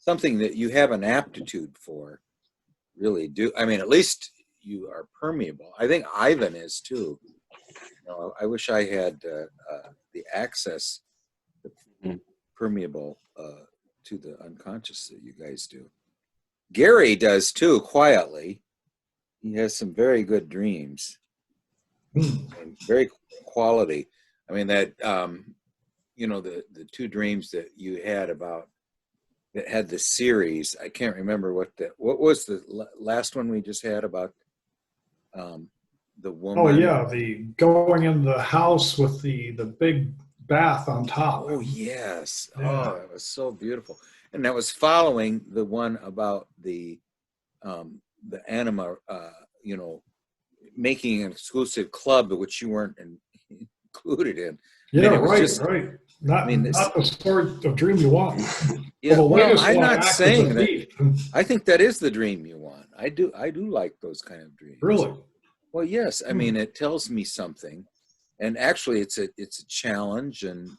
something that you have an aptitude for. Really do. I mean, at least you are permeable. I think Ivan is too. I wish I had the access, permeable to the unconscious that you guys do. Gary does too, quietly. He has some very good dreams, and very quality. I mean, that the two dreams that you had about that had the series. I can't remember what was the last one we just had about the woman. Oh yeah, the going in the house with the big bath on top. Oh yes. Yeah. Oh, it was so beautiful. And that was following the one about the anima, making an exclusive club which you weren't included in. Yeah, right. Not the sort of dream you want. Yeah, well, I'm not saying that. I think that is the dream you want. I do like those kind of dreams. Really? Well, yes. I mean, it tells me something, and actually, it's a challenge. And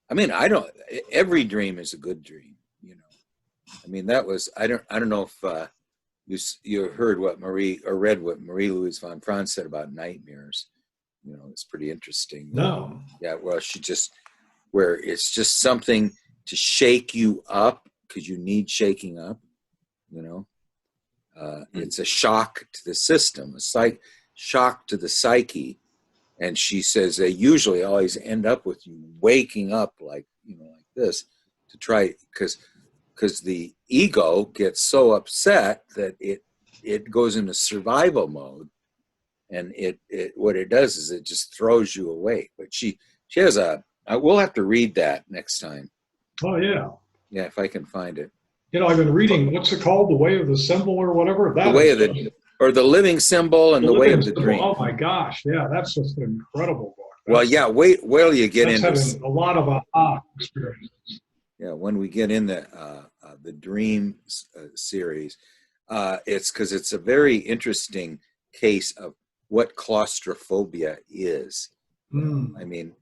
I mean, every dream is a good dream. I mean, that was I don't know if you heard what read what Marie-Louise von Franz said about nightmares. It's pretty interesting. No. Yeah, well, where it's just something to shake you up because you need shaking up. It's a shock to the system, a shock to the psyche. And she says they usually always end up with you waking up like this to try, because the ego gets so upset that it goes into survival mode. And what it does is it just throws you away. But she has we'll have to read that next time. Oh yeah. Yeah, if I can find it. I've been reading, what's it called? The Way of the Symbol or whatever? The Way of the Living Symbol and the Way of the Dream. Oh my gosh. Yeah, that's just an incredible book. Well, yeah, wait till you get into a lot of aha experiences. Yeah, when we get in the Dream series, it's because it's a very interesting case of what claustrophobia is. I mean,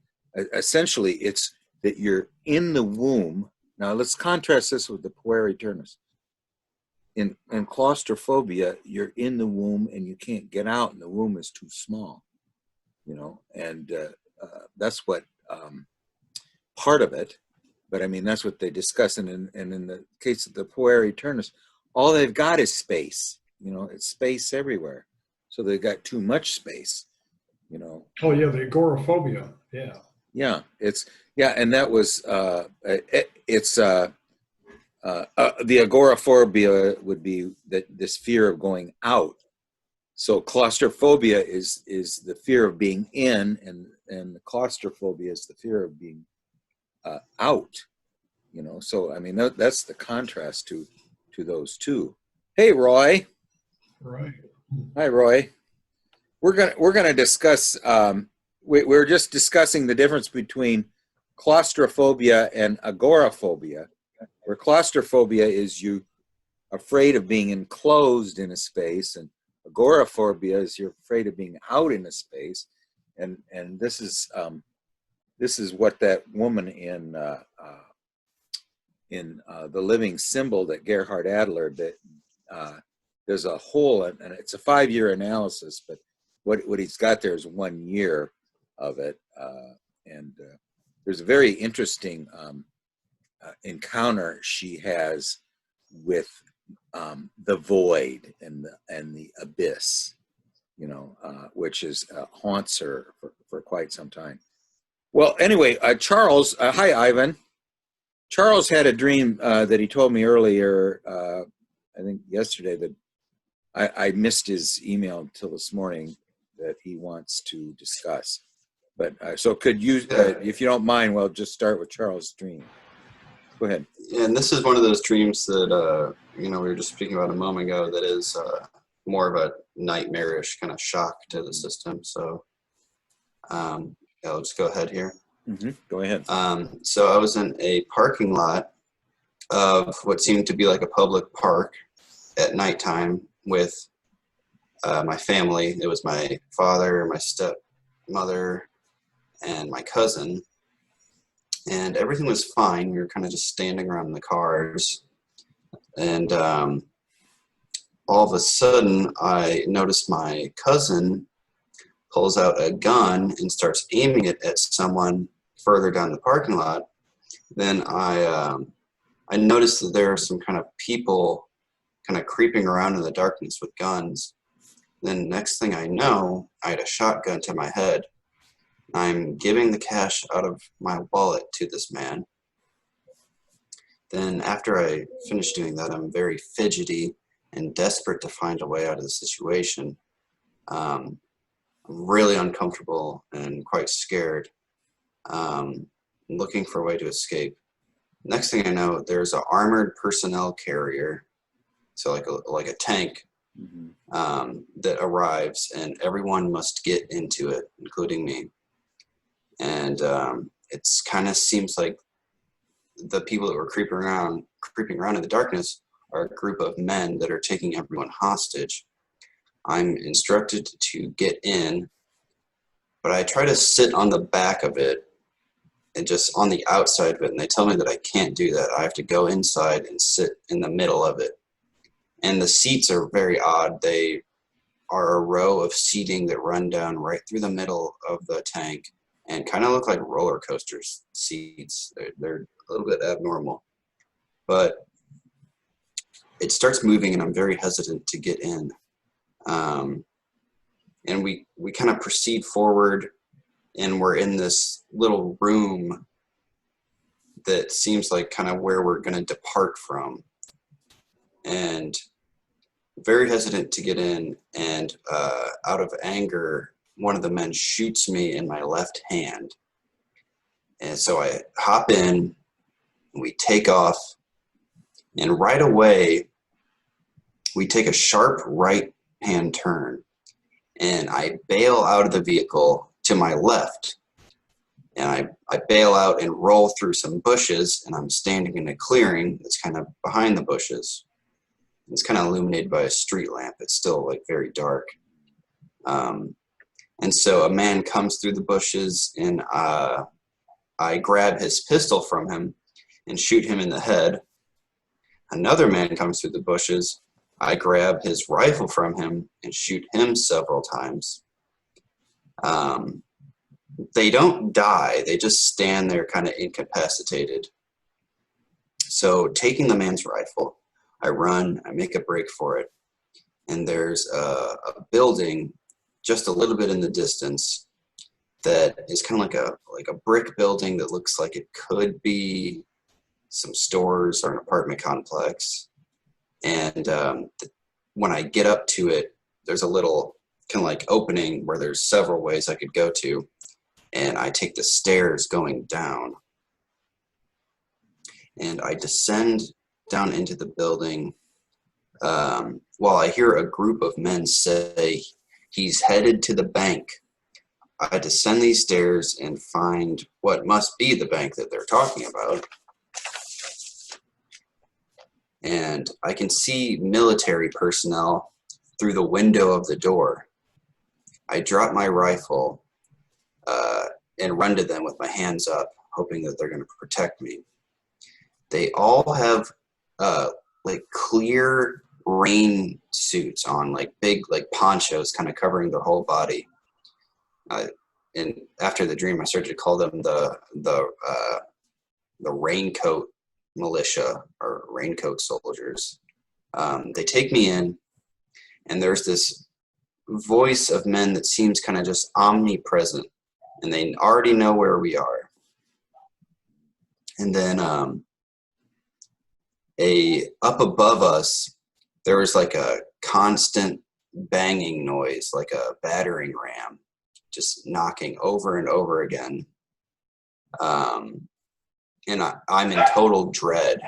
essentially, it's that you're in the womb. Now, let's contrast this with the puer aeternus. In claustrophobia, you're in the womb and you can't get out, and the womb is too small. And that's what part of it. But I mean, that's what they discuss. And in the case of the puer aeternus, all they've got is space. It's space everywhere. So they've got too much space, Oh yeah, the agoraphobia. Yeah. Yeah, and that was the agoraphobia would be this fear of going out. So claustrophobia is the fear of being in, and the claustrophobia is the fear of being out. So I mean that's the contrast to those two. Hey, Roy. Right. Hi, Roy. We're gonna discuss. We're just discussing the difference between claustrophobia and agoraphobia. Where claustrophobia is you afraid of being enclosed in a space, and agoraphobia is you're afraid of being out in a space. And this is what that woman in The Living Symbol that Gerhard Adler did. There's a whole, and it's a 5-year analysis, but what he's got there is 1 year of it. And there's a very interesting encounter she has with the void and the abyss, which haunts her for quite some time. Well, anyway, Charles, hi, Ivan. Charles had a dream that he told me earlier, I think yesterday, that I missed his email until this morning, that he wants to discuss. But so could you, if you don't mind, well, just start with Charles' dream. Go ahead. Yeah, and this is one of those dreams that, we were just speaking about a moment ago, that is more of a nightmarish kind of shock to the system. So I'll just go ahead here. Mm-hmm. Go ahead. So I was in a parking lot of what seemed to be like a public park at nighttime with my family. It was my father, my stepmother, and my cousin. and everything was fine. We were kind of just standing around the cars, and all of a sudden I noticed my cousin pulls out a gun and starts aiming it at someone further down the parking lot. Then I noticed that there are some kind of people kind of creeping around in the darkness with guns. Then next thing I know, I had a shotgun to my head. I'm giving the cash out of my wallet to this man. Then after I finish doing that, I'm very fidgety and desperate to find a way out of the situation. I'm really uncomfortable and quite scared, looking for a way to escape. Next thing I know, there's an armored personnel carrier, so like a tank, that arrives, and everyone must get into it, including me. And it's kind of seems like the people that were creeping around in the darkness are a group of men that are taking everyone hostage. I'm instructed to get in, but I try to sit on the back of it and just on the outside of it, and they tell me that I can't do that. I have to go inside and sit in the middle of it. And the seats are very odd. They are a row of seating that run down right through the middle of the tank and kind of look like roller coasters seats. They're a little bit abnormal. But it starts moving, and I'm very hesitant to get in. And we kind of proceed forward, and we're in this little room that seems like kind of where we're going to depart from. And very hesitant to get in, and out of anger, one of the men shoots me in my left hand. And so I hop in, we take off, and right away, we take a sharp right-hand turn, and I bail out of the vehicle to my left. And I bail out and roll through some bushes, and I'm standing in a clearing that's kind of behind the bushes. It's kind of illuminated by a street lamp. It's still like very dark. And so a man comes through the bushes, and I grab his pistol from him and shoot him in the head. Another man comes through the bushes. I grab his rifle from him and shoot him several times. They don't die. They just stand there kind of incapacitated. So taking the man's rifle, I run, I make a break for it. And there's a building just a little bit in the distance that is kind of like a brick building that looks like it could be some stores or an apartment complex. And when I get up to it, there's a little kind of like opening where there's several ways I could go to. And I take the stairs going down. And I descend down into the building while I hear a group of men say, "He's headed to the bank." I descend these stairs and find what must be the bank that they're talking about. And I can see military personnel through the window of the door. I drop my rifle and run to them with my hands up, hoping that they're going to protect me. They all have like clear rain suits on, like big like ponchos kind of covering their whole body. And after the dream, I started to call them the raincoat militia or raincoat soldiers. They take me in, and there's this voice of men that seems kind of just omnipresent, and they already know where we are. And then up above us, there was like a constant banging noise, like a battering ram, just knocking over and over again. And I'm in total dread,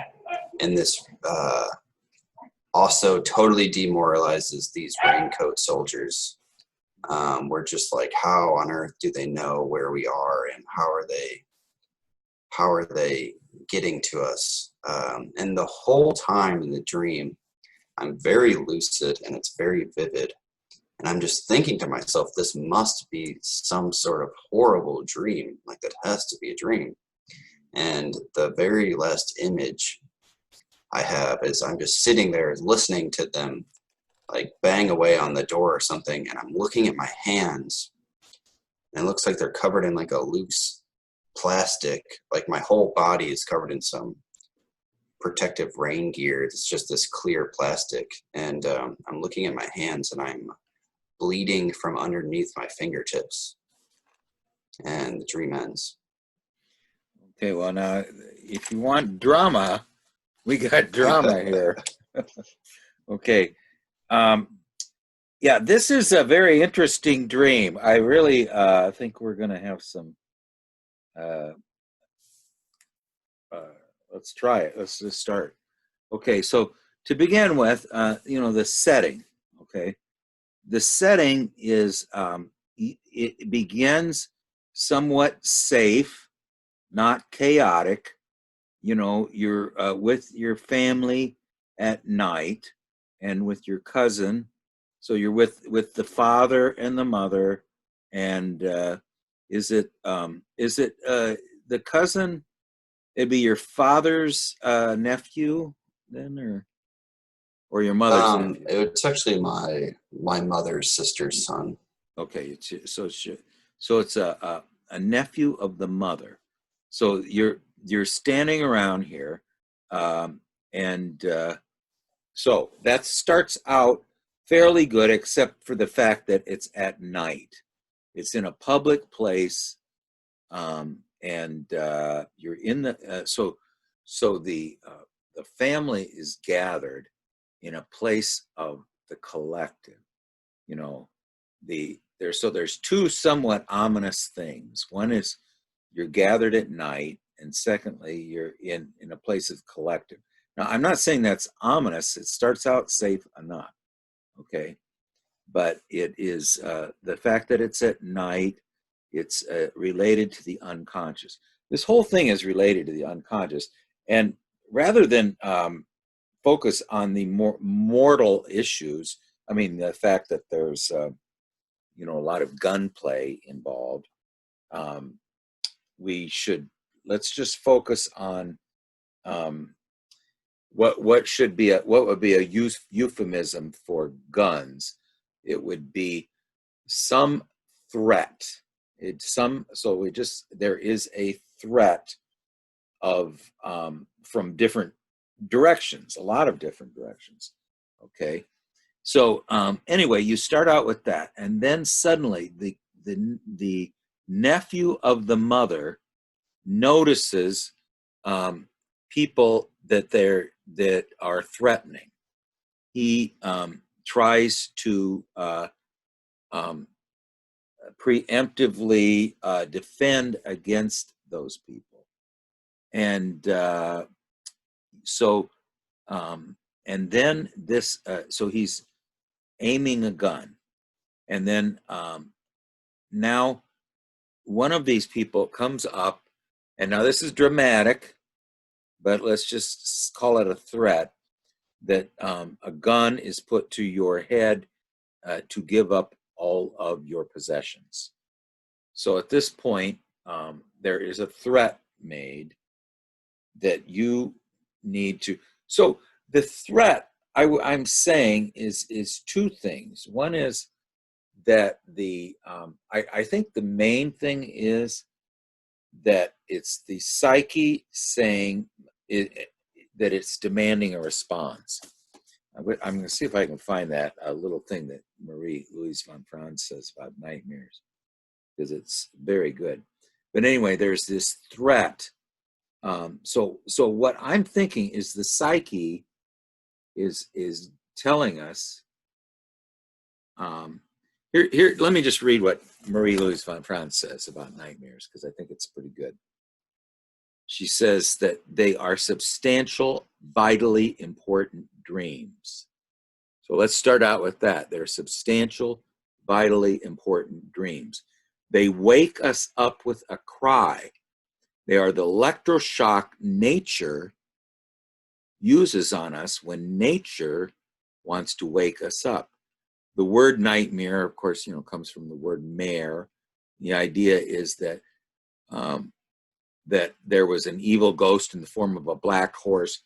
and this also totally demoralizes these raincoat soldiers. We're just like, how on earth do they know where we are, and how are they getting to us? And the whole time in the dream, I'm very lucid and it's very vivid. And I'm just thinking to myself, this must be some sort of horrible dream. Like, that has to be a dream. And the very last image I have is I'm just sitting there listening to them like bang away on the door or something, and I'm looking at my hands, and it looks like they're covered in like a loose plastic. Like my whole body is covered in some protective rain gear. It's just this clear plastic, and I'm looking at my hands, and I'm bleeding from underneath my fingertips, and the dream ends. Okay, well now, if you want drama, we got drama here. Okay. Yeah, this is a very interesting dream. I really think we're going to have some. Let's try it. Let's just start. Okay, so to begin with, the setting. Okay, the setting is it begins somewhat safe, not chaotic. You're with your family at night and with your cousin. So you're with the father and the mother, and is it the cousin? It'd be your father's nephew then, or your mother's nephew? It's actually my mother's sister's son. Okay, so it's a nephew of the mother. So you're standing around here, and so that starts out fairly good, except for the fact that it's at night. It's in a public place, and you're in the so the family is gathered in a place of the collective. You know, there's two somewhat ominous things. One is you're gathered at night, and secondly, you're in a place of collective. Now, I'm not saying that's ominous. It starts out safe enough, okay? But it is the fact that it's at night, it's related to the unconscious. This whole thing is related to the unconscious. And rather than focus on the more mortal issues, I mean, the fact that there's, a lot of gunplay involved, let's just focus on what would be a euphemism for guns. It would be some threat. There is a threat of from different directions, a lot of different directions. Okay. So anyway, you start out with that, and then suddenly the nephew of the mother notices people that are threatening. He tries to preemptively defend against those people, and and then this. So he's aiming a gun, and then now one of these people comes up, and now this is dramatic, but let's just call it a threat that a gun is put to your head to give up all of your possessions. So at this point, there is a threat made that you need to. So the threat I'm saying is two things. One is that I think the main thing is that it's the psyche saying that it's demanding a response. I'm going to see if I can find that a little thing that Marie-Louise von Franz says about nightmares, because it's very good. But anyway, there's this threat. So what I'm thinking is the psyche is telling us. Here, let me just read what Marie-Louise von Franz says about nightmares, because I think it's pretty good. She says that they are substantial, vitally important dreams. So let's start out with that. They're substantial, vitally important dreams. They wake us up with a cry. They are the electroshock nature uses on us when nature wants to wake us up. The word nightmare, of course, comes from the word mare. The idea is that that there was an evil ghost in the form of a black horse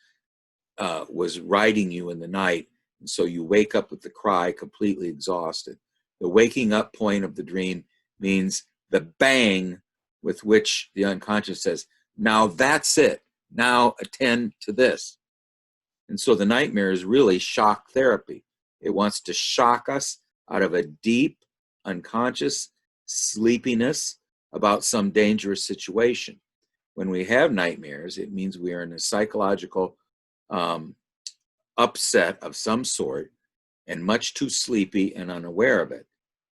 was riding you in the night. And so you wake up with the cry, completely exhausted. The waking up point of the dream means the bang with which the unconscious says, now that's it. Now attend to this. And so the nightmare is really shock therapy. It wants to shock us out of a deep unconscious sleepiness about some dangerous situation. When we have nightmares, it means we are in a psychological upset of some sort and much too sleepy and unaware of it.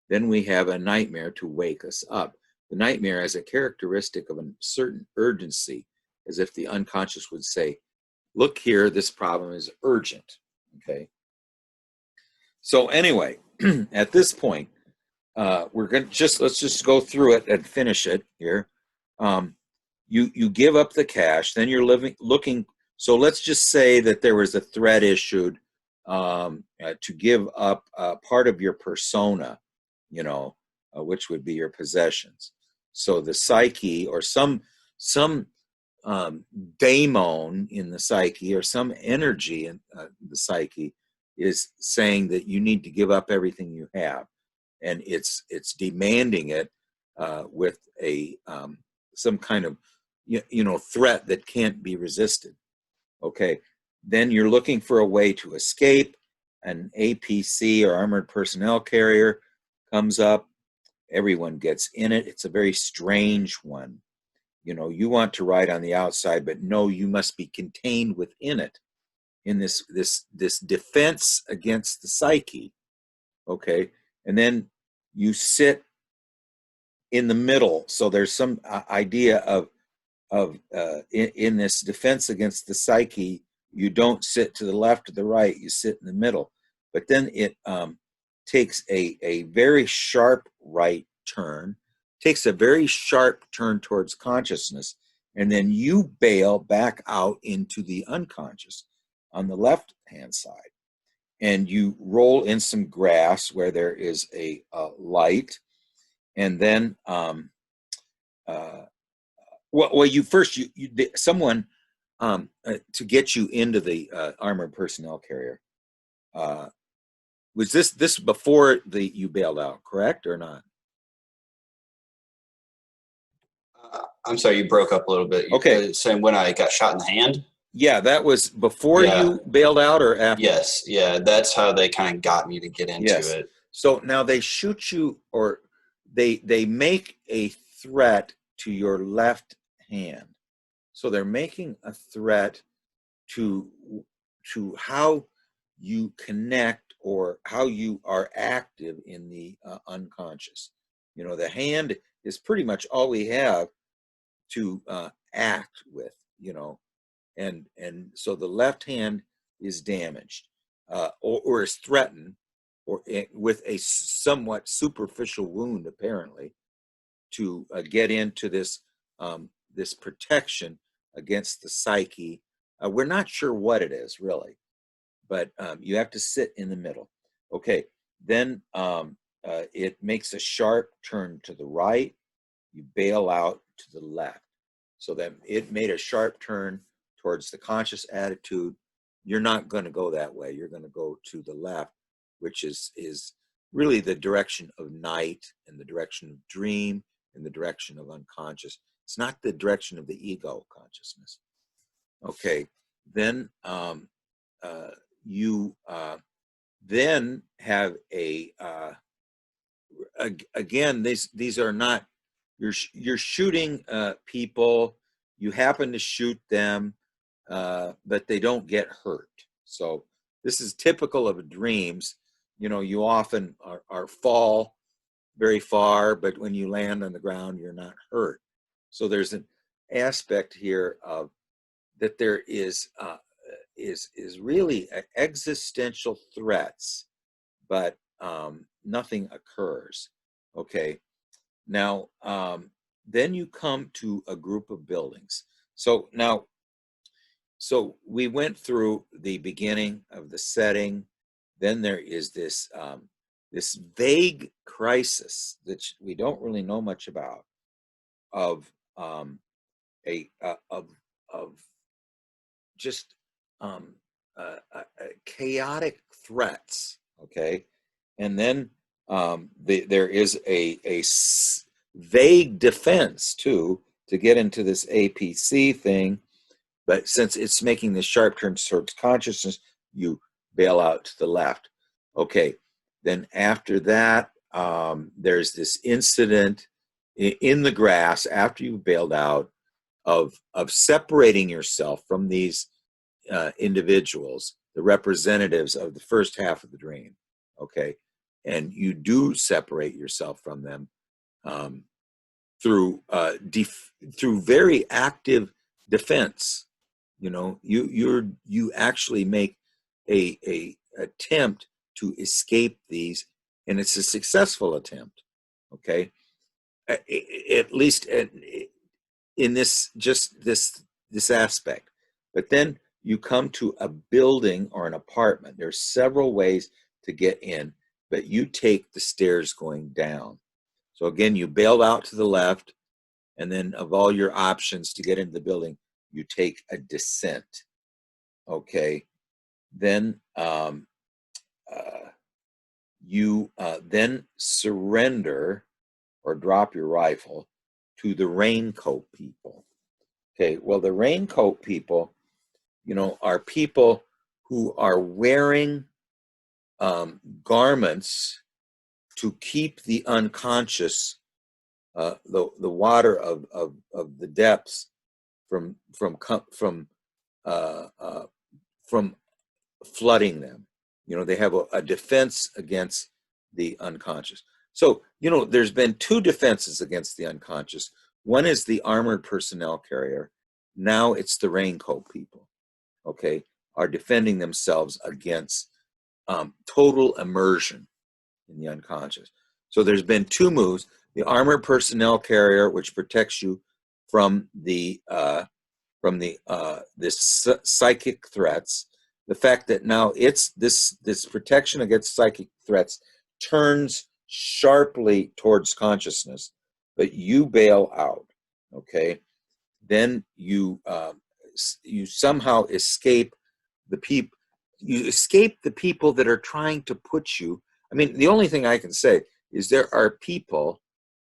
Then we have a nightmare to wake us up. The nightmare has a characteristic of a certain urgency, as if the unconscious would say, look here, this problem is urgent. Okay. So anyway, at this point, we're going to let's just go through it and finish it here. You give up the cash, then you're looking. So let's just say that there was a threat issued to give up part of your persona, which would be your possessions. So the psyche or some daemon in the psyche or some energy in the psyche is saying that you need to give up everything you have, and it's demanding it with a some kind of threat that can't be resisted. Okay, then you're looking for a way to escape. An APC or armored personnel carrier comes up. Everyone gets in it. It's a very strange one. You want to ride on the outside, but no, you must be contained within it, in this defense against the psyche. Okay, and then you sit in the middle. So there's some idea of in this defense against the psyche, you don't sit to the left or the right, you sit in the middle. But then it takes a very sharp right turn, takes a very sharp turn towards consciousness, and then you bail back out into the unconscious on the left hand side, and you roll in some grass where there is a light, and then someone to get you into the armored personnel carrier. Was this before you bailed out, correct or not? I'm sorry, you broke up a little bit. Okay. Saying when I got shot in the hand? Yeah, that was before you bailed out or after? Yes, yeah, that's how they kind of got me to get into it. So now they shoot you, or they make a threat to your left hand. So they're making a threat to how you connect or how you are active in the unconscious. The hand is pretty much all we have to act with, and so the left hand is damaged or is threatened, or with a somewhat superficial wound, apparently, to get into this this protection against the psyche. We're not sure what it is really, but you have to sit in the middle. Okay, then it makes a sharp turn to the right. You bail out to the left. So that it made a sharp turn towards the conscious attitude. You're not going to go that way. You're going to go to the left, which is really the direction of night and the direction of dream and the direction of unconscious. It's not the direction of the ego consciousness. Okay, then you then have again, these are not, you're shooting people. You happen to shoot them, but they don't get hurt. So this is typical of dreams. You often are fall very far, but when you land on the ground, you're not hurt. So there's an aspect here of that there is really existential threats, but nothing occurs. Okay. Now, then you come to a group of buildings. So we went through the beginning of the setting. Then there is this this vague crisis that we don't really know much about, of of just chaotic threats. Okay, and then there is a vague defense too to get into this APC thing. But since it's making this sharp turn towards consciousness, you bail out to the left. Okay, then after that, there's this incident in the grass after you've bailed out of separating yourself from these individuals, the representatives of the first half of the dream. Okay, and you do separate yourself from them through through very active defense. You know, you actually make a attempt to escape these, and it's a successful attempt. Okay, at least in this this aspect. But then you come to a building or an apartment. There's several ways to get in, but you take the stairs going down. So again, you bailed out to the left, and then of all your options to get into the building, you take a descent. Okay, then you then surrender or drop your rifle to the raincoat people. Okay, well, the raincoat people, you know, are people who are wearing garments to keep the unconscious, the water of the depths from flooding them. You know, they have a defense against the unconscious. So, you know, there's been two defenses against the unconscious. One is the armored personnel carrier. Now it's the raincoat people, okay, are defending themselves against total immersion in the unconscious. So there's been two moves. The armored personnel carrier, which protects you from the psychic threats. The fact that now it's this protection against psychic threats turns sharply towards consciousness, but you bail out. Okay, then you somehow escape the people. You escape the people that are trying to put you. I mean, the only thing I can say is there are people.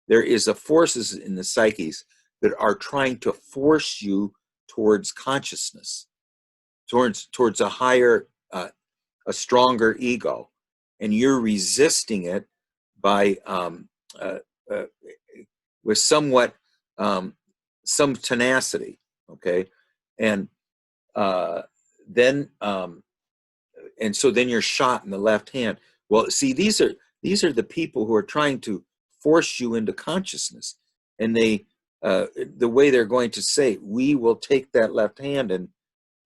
There is a forces in the psyches that are trying to force you towards consciousness, towards a higher, a stronger ego, and you're resisting it by with somewhat some tenacity. Okay, and then and so then you're shot in the left hand. Well, see, these are the people who are trying to force you into consciousness, and they the way they're going to say, we will take that left hand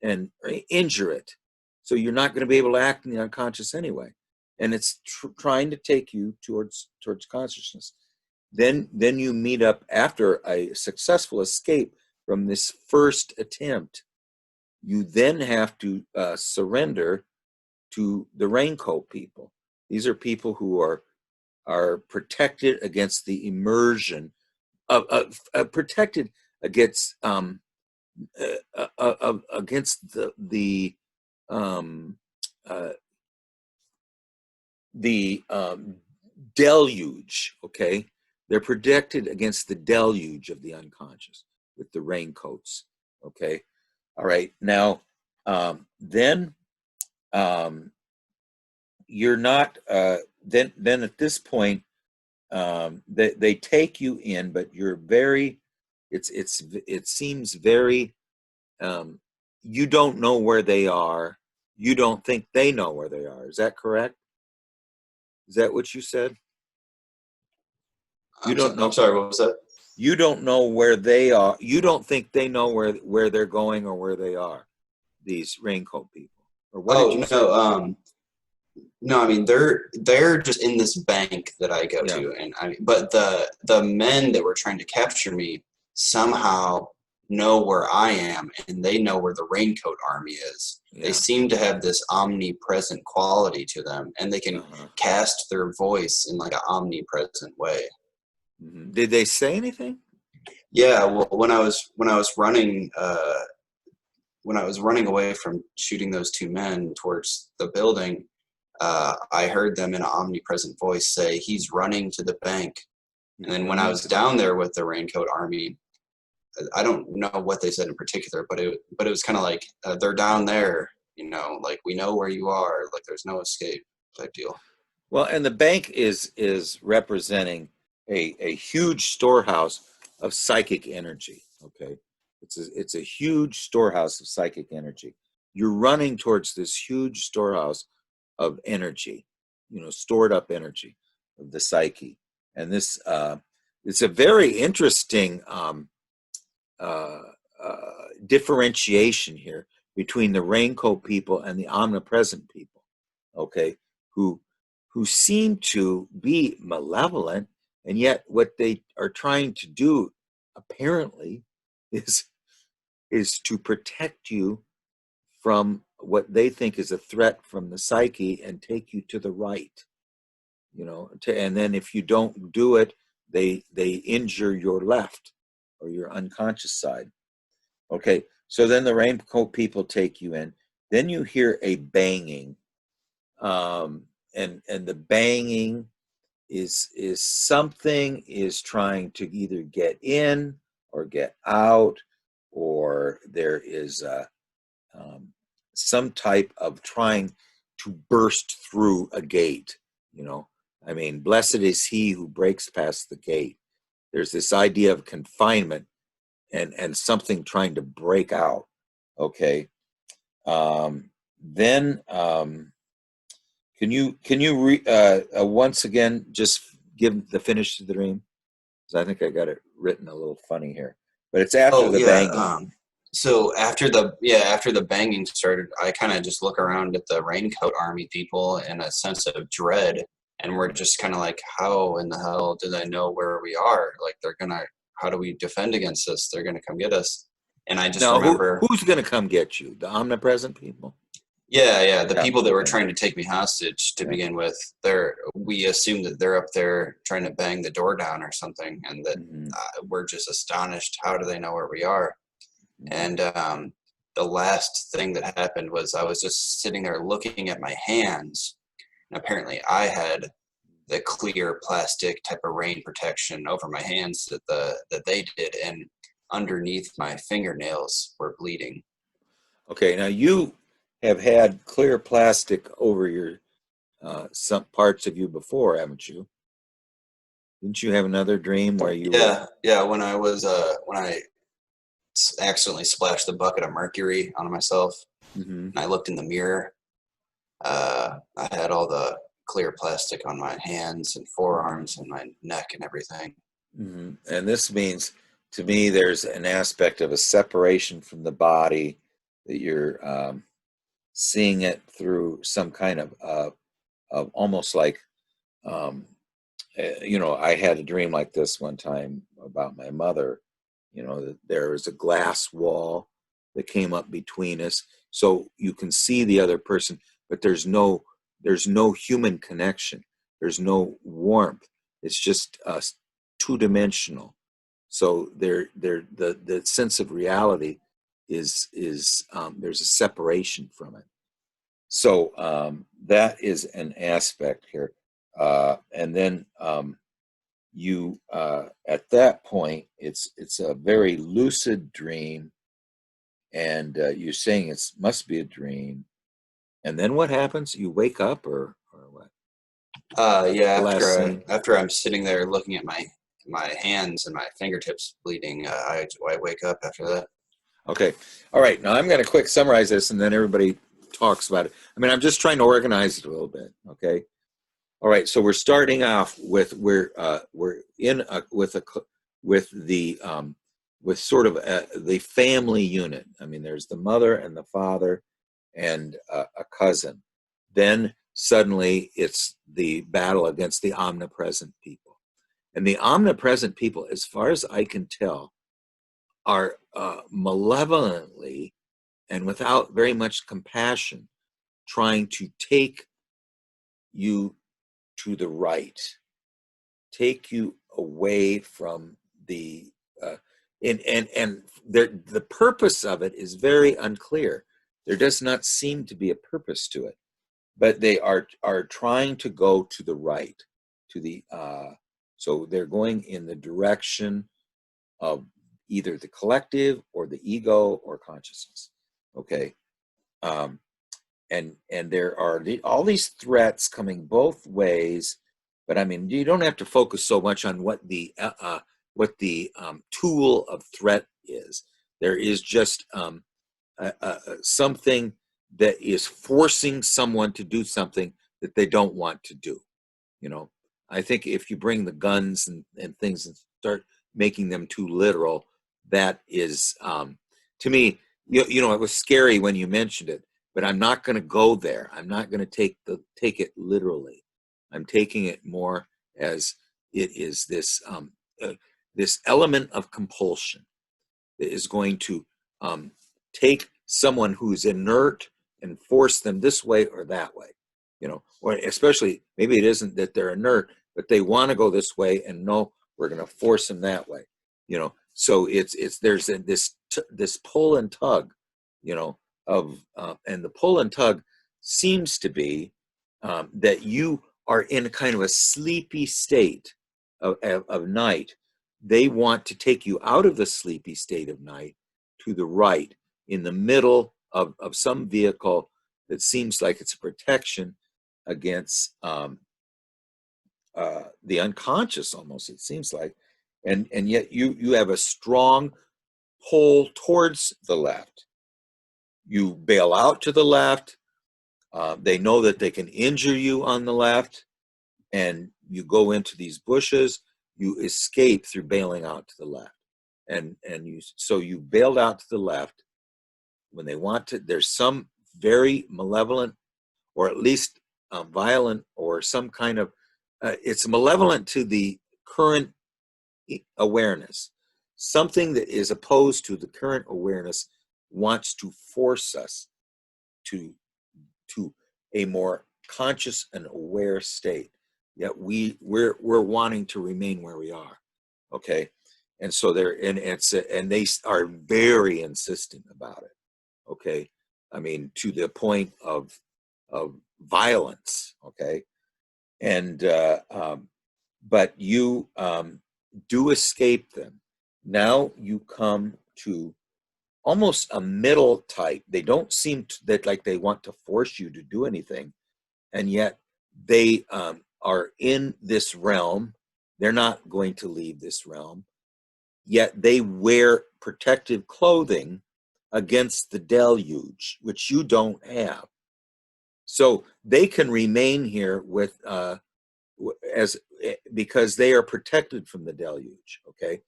and injure it, so you're not going to be able to act in the unconscious anyway, and it's trying to take you towards consciousness. Then you meet up after a successful escape from this first attempt. You then have to surrender to the raincoat people. These are people who are protected against the immersion, protected against against the deluge. Okay, they're protected against the deluge of the unconscious with the raincoats. Okay, all right. Now, then you're not. Then at this point, they take you in, but you're very. It seems very. You don't know where they are. You don't think they know where they are. Is that correct? Is that what you said? You don't know. I'm sorry, what was that? You don't know where they are. You don't think they know where they're going or where they are. These raincoat people. Or what did you say? No, I mean they're just in this bank that I go to, and but the men that were trying to capture me somehow know where I am, and they know where the raincoat army is. Yeah. They seem to have this omnipresent quality to them, and they can cast their voice in like an omnipresent way. Mm-hmm. Did they say anything? Yeah, well, when I was running away from shooting those two men towards the building, I heard them in an omnipresent voice say, "He's running to the bank." And He's then when I running was to down there with the Raincoat Army, I don't know what they said in particular, but it was kind of like, they're down there, like we know where you are, like there's no escape type deal. Well, and the bank is representing a huge storehouse of psychic energy. Okay, it's a huge storehouse of psychic energy. You're running towards this huge storehouse of energy, stored up energy of the psyche, and this it's a very interesting uh, differentiation here between the raincoat people and the omnipresent people. Okay, who seem to be malevolent, and yet what they are trying to do apparently is to protect you from what they think is a threat from the psyche and take you to the right, and then if you don't do it, they injure your left or your unconscious side. Okay, so then the raincoat people take you in. Then you hear a banging, and the banging is something is trying to either get in or get out, or there is um, some type of trying to burst through a gate. I mean, blessed is he who breaks past the gate. There's this idea of confinement and something trying to break out. Okay. Then can you once again just give the finish to the dream? Because I think I got it written a little funny here, but it's after Oh the yeah. banging. So after the banging started, I kind of just look around at the Raincoat Army people in a sense of dread, and we're just kind of like, how in the hell do they know where we are? Like how do we defend against this? They're gonna come get us. And I just Now, remember, who's going to come get you? The omnipresent people? yeah, the Yeah, people that were yeah, trying to take me hostage to yeah. begin with, we assume that they're up there trying to bang the door down or something, and that Hmm. we're just astonished. How do they know where we are? Hmm. And the last thing that happened was I was just sitting there looking at my hands, and apparently I had the clear plastic type of rain protection over my hands that they did, and underneath my fingernails were bleeding. Okay, now you have had clear plastic over your some parts of you before, haven't you? Didn't you have another dream where you were? Yeah. When I accidentally splashed the bucket of mercury on myself, Hmm. and I looked in the mirror, I had all the clear plastic on my hands and Hmm. forearms and my neck and everything. Hmm. And this means, to me, there's an aspect of a separation from the body that you're seeing it through some kind of almost like, um, I had a dream like this one time about my mother. That there was a glass wall that came up between us, so you can see the other person, but there's no human connection. There's no warmth. It's just two-dimensional. So the sense of reality is there's a separation from it. So that is an aspect here, and then you at that point it's a very lucid dream, and you're saying it must be a dream, and then what happens? You wake up, or what? What's Yeah, the last scene? after I'm sitting there looking at my hands and my fingertips bleeding, I wake up after that. Okay, all right, now I'm going to quick summarize this and then everybody talks about it. I mean, I'm just trying to organize it a little bit. Okay. All right, so we're starting off with we're in with the with sort of the family unit. I mean, there's the mother and the father and a cousin. Then suddenly it's the battle against the omnipresent people, and the omnipresent people, as far as I can tell, are malevolently and without very much compassion trying to take you to the right, take you away from the and the purpose of it is very unclear. There does not seem to be a purpose to it, but they are trying to go to the right, to the so they're going in the direction of either the collective or the ego or consciousness. Okay. And there are all these threats coming both ways, but I mean, you don't have to focus so much on what the tool of threat is. There is just something that is forcing someone to do something that they don't want to do. I think if you bring the guns and things and start making them too literal, that is, to me, it was scary when you mentioned it, but I'm not going to go there. I'm not going to take it literally. I'm taking it more as it is this element of compulsion that is going to take someone who's inert and force them this way or that way, or especially maybe it isn't that they're inert, but they want to go this way, and no, we're going to force them that way, So there's this pull and tug, of and the pull and tug seems to be that you are in a kind of a sleepy state of night. They want to take you out of the sleepy state of night to the right, in the middle of some vehicle that seems like it's a protection against the unconscious, almost, it seems like. And yet you have a strong pull towards the left. You bail out to the left. They know that they can injure you on the left, and you go into these bushes. You escape through bailing out to the left, and you bailed out to the left when they want to. There's some very malevolent, or at least violent, or some kind of it's malevolent to the current awareness. Something that is opposed to the current awareness wants to force us to a more conscious and aware state. Yet we're wanting to remain where we are. Okay. And so and they are very insistent about it. Okay. I mean, to the point of violence. Okay. And but you do escape them. Now you come to almost a middle type. They don't seem that like they want to force you to do anything, and yet they are in this realm. They're not going to leave this realm, yet they wear protective clothing against the deluge, which you don't have. So they can remain here with because they are protected from the deluge. Okay,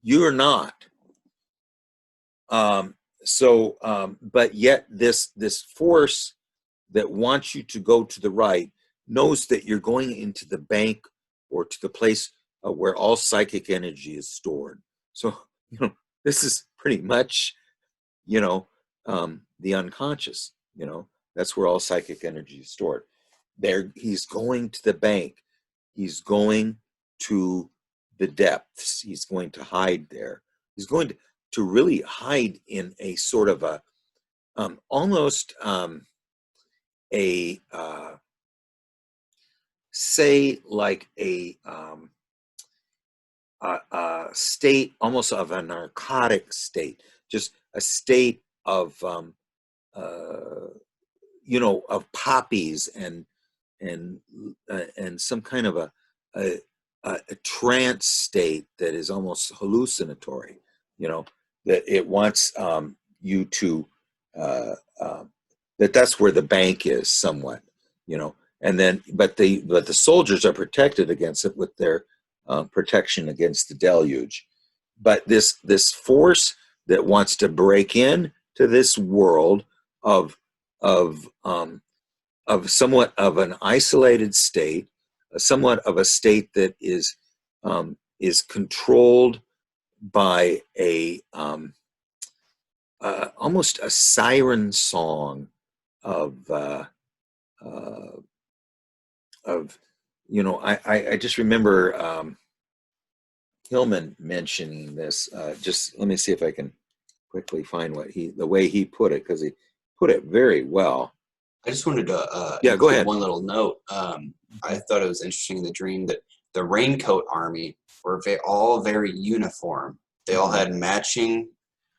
you are not. But yet this force that wants you to go to the right knows that you're going into the bank or to the place where all psychic energy is stored. So, this is pretty much, the unconscious, that's where all psychic energy is stored. He's going to the bank. He's going to the depths. He's going to hide there. He's going to really hide in a sort of a almost say like a state almost of a narcotic state, just a state of of poppies and some kind of a trance state that is almost hallucinatory, that it wants you to that's where the bank is somewhat, and then but the soldiers are protected against it with their protection against the deluge. But this force that wants to break in to this world of of somewhat of an isolated state, somewhat of a state that is controlled by a almost a siren song of I just remember Hillman mentioning this. Just let me see if I can quickly find the way he put it, because he put it very well. I just wanted to Yeah, go include ahead. one little note. I thought it was interesting in the dream that the Raincoat Army were all very uniform. They all had matching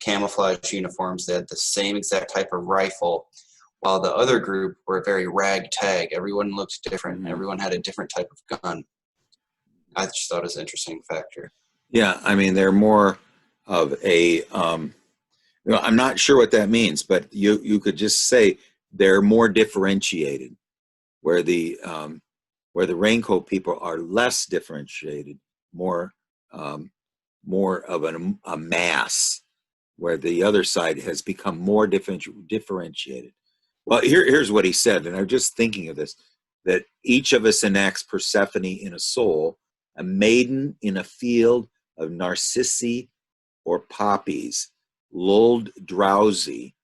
camouflage uniforms. They had the same exact type of rifle, while the other group were very ragtag. Everyone looked different. Mhm. Everyone had a different type of gun. I just thought it was an interesting factor. Yeah, I mean, they're more of a, I'm not sure what that means, but you could just say they're more differentiated, where the raincoat people are less differentiated, more more of a mass, where the other side has become more differentiated. Well, here's what he said, and I'm just thinking of this, that each of us enacts Persephone in a soul, a maiden in a field of narcissi or poppies, lulled drowsy,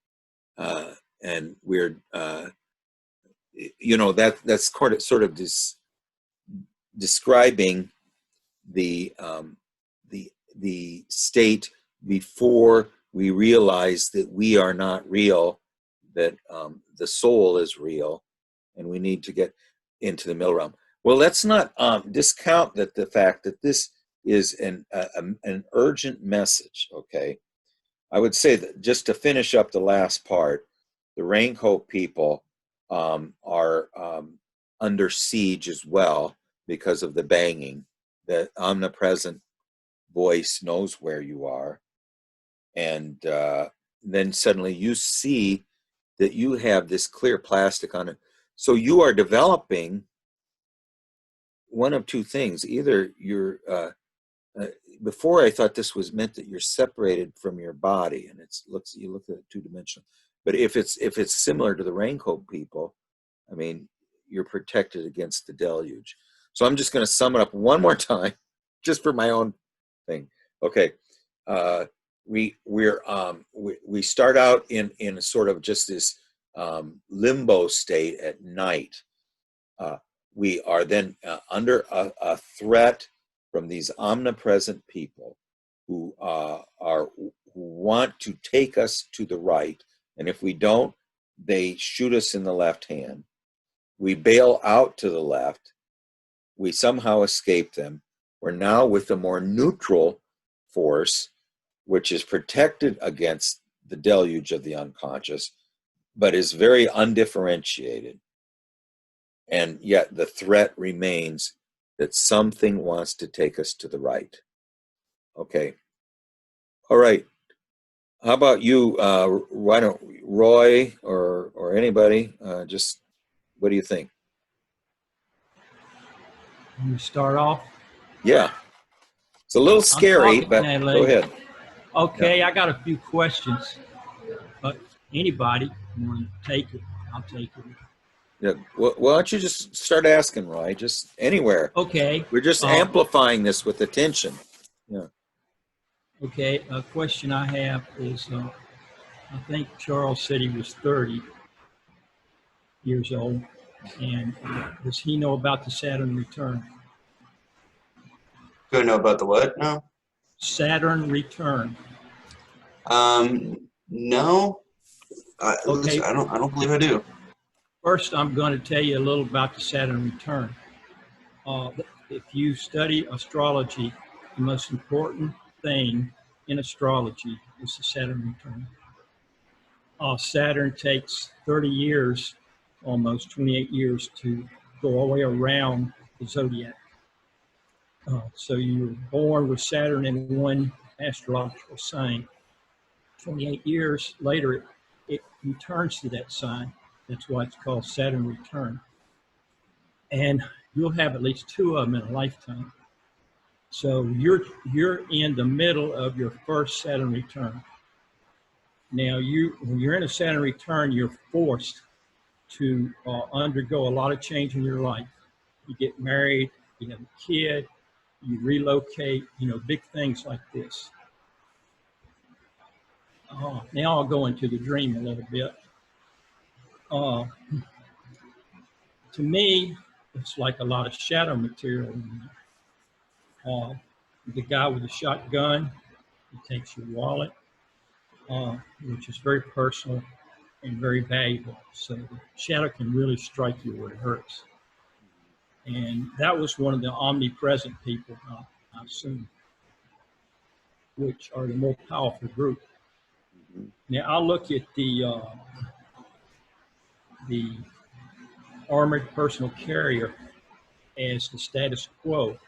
and we're, that's sort of this describing the the state before we realize that we are not real, that the soul is real, and we need to get into the middle realm. Well, let's not discount the fact that this is an urgent message. Okay, I would say that, just to finish up the last part, the raincoat people are under siege as well because of the banging. The omnipresent voice knows where you are, and then suddenly you see that you have this clear plastic on it. So you are developing one of two things: either you're uh, before, I thought this was meant that you're separated from your body, and you look at it two-dimensional. But if it's similar to the raincoat people, I mean, you're protected against the deluge. So I'm just going to sum it up one more time, just for my own thing. Okay, we start out in sort of just this limbo state at night. We are then under a threat from these omnipresent people who who want to take us to the right, and if we don't, they shoot us in the left hand. We bail out to the left. We somehow escape them. We're now with a more neutral force, which is protected against the deluge of the unconscious, but is very undifferentiated. And yet the threat remains that something wants to take us to the right. Okay. All right. How about you? Why don't Roy or anybody? Just what do you think? You start off. Yeah, it's a little I'm scary, talking, but Natalie. go ahead. Okay, I got a few questions, but anybody want to take it? I'll take it. Yeah. Well, why don't you just start asking, Roy? Just anywhere. Okay. We're just amplifying this with attention. Yeah. Okay. A question I have is, I think Charles said he was 30 years old, and does he know about the Saturn return? Do I know about the what now? Saturn return. No. Okay. I don't believe I do. First, I'm going to tell you a little about the Saturn return. If you study astrology, the most important thing in astrology is the Saturn return. Saturn takes 30 years, almost 28 years, to go all the way around the zodiac. So you were born with Saturn in one astrological sign. 28 years later, it returns to that sign. That's why it's called Saturn return. And you'll have at least two of them in a lifetime. So you're in the middle of your first Saturn return. Now when you're in a Saturn return, you're forced to undergo a lot of change in your life. You get married, you have a kid, you relocate, big things like this. Now I'll go into the dream a little bit. To me, it's like a lot of shadow material in there. the guy with the shotgun, he takes your wallet, which is very personal and very valuable. So the shadow can really strike you where it hurts. And that was one of the omnipresent people, I assume, which are the more powerful group. Now I look at the armored personal carrier as the status quo.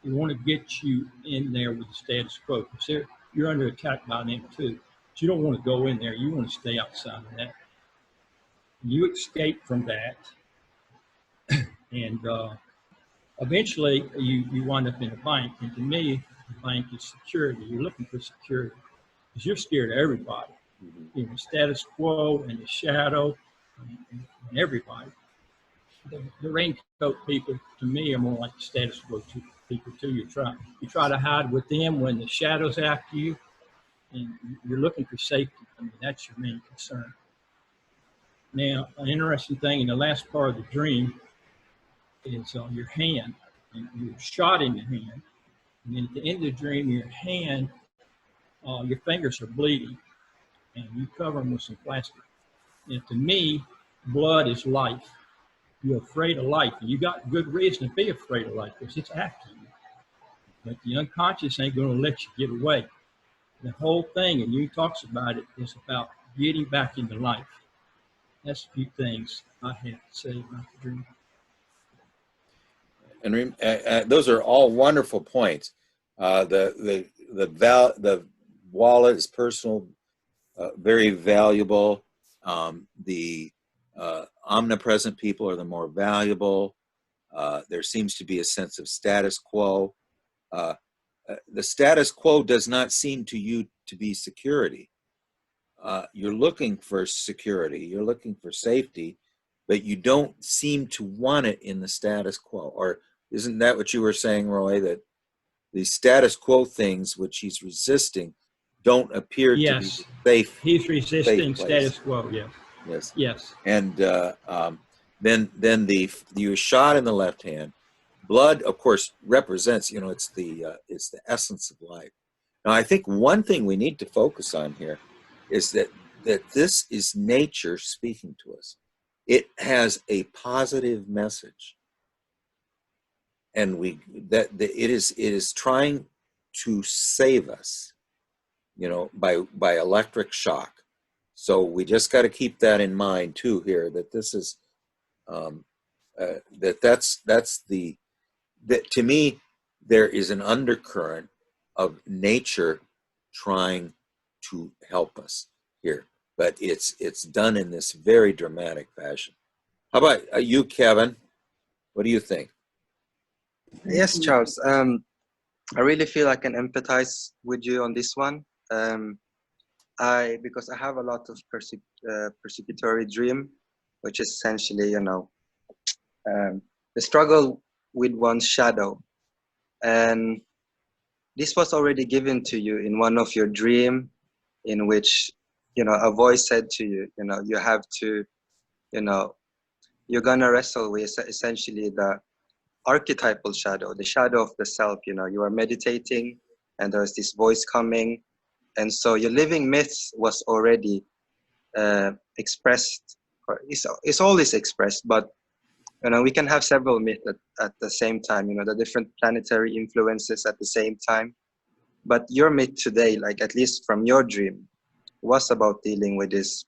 We want to get you in there with the status quo because you're under attack by them too. But you don't want to go in there. You want to stay outside of that. You escape from that, and eventually you wind up in a bank. And to me, the bank is security. You're looking for security because you're scared of everybody. You know, status quo and the shadow and everybody. The raincoat people, to me, are more like the status quo people too. You try to hide with them when the shadow's after you, and you're looking for safety. I mean, that's your main concern. Now, an interesting thing in the last part of the dream is your hand, and you're shot in the hand, and then at the end of the dream, your hand, your fingers are bleeding, and you cover them with some plastic. And to me, blood is life. You're afraid of life, and you got good reason to be afraid of life because it's after you. But the unconscious ain't going to let you get away. The whole thing, and you talks about it, is about getting back into life. That's a few things I have to say about the dream. And those are all wonderful points. The wallet is personal, very valuable. The omnipresent people are the more valuable. There seems to be a sense of status quo. The status quo does not seem to you to be security. You're looking for security, you're looking for safety, but you don't seem to want it in the status quo. Or isn't that what you were saying, Roy, that the status quo things which he's resisting don't appear to be safe? He's resisting status quo, yes. Yes. And then you shot in the left hand. Blood, of course, represents, it's the essence of life. Now, I think one thing we need to focus on here is that this is nature speaking to us. It has a positive message, and it is trying to save us, by electric shock. So we just got to keep that in mind too here. That this is that to me there is an undercurrent of nature trying to help us here, but it's done in this very dramatic fashion. How about you, Kevin? What do you think? Yes, Charles. I really feel I can empathize with you on this one. Because I have a lot of persecutory dream, which is essentially, the struggle with one's shadow. And this was already given to you in one of your dream, in which, a voice said to you, you have to, you're gonna wrestle with essentially the archetypal shadow, the shadow of the self. You are meditating and there's this voice coming. And so your living myth was already expressed, or it's always expressed, but we can have several myths at the same time, the different planetary influences at the same time. But your myth today, like at least from your dream, was about dealing with this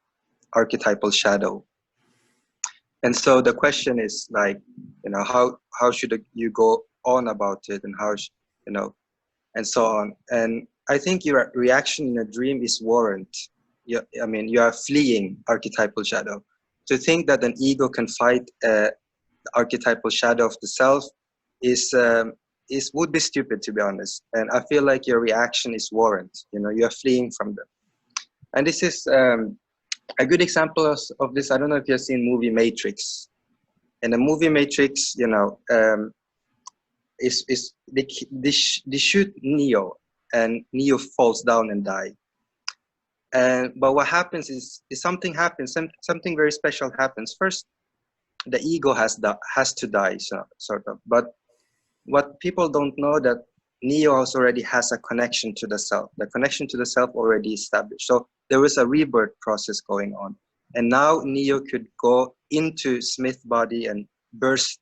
archetypal shadow. And so the question is like, how should you go on about it, and how, and so on. And I think your reaction in a dream is warranted. You are fleeing archetypal shadow. To think that an ego can fight the archetypal shadow of the self would be stupid, to be honest. And I feel like your reaction is warranted. You are fleeing from them. And this is a good example of this. I don't know if you've seen movie Matrix. In the movie Matrix, they shoot Neo, and Neo falls down and dies. But what happens is something happens. Something very special happens. First, the ego has to die, sort of. But what people don't know, that Neo also already has a connection to the self. The connection to the self already established. So there was a rebirth process going on. And now Neo could go into Smith's body and burst,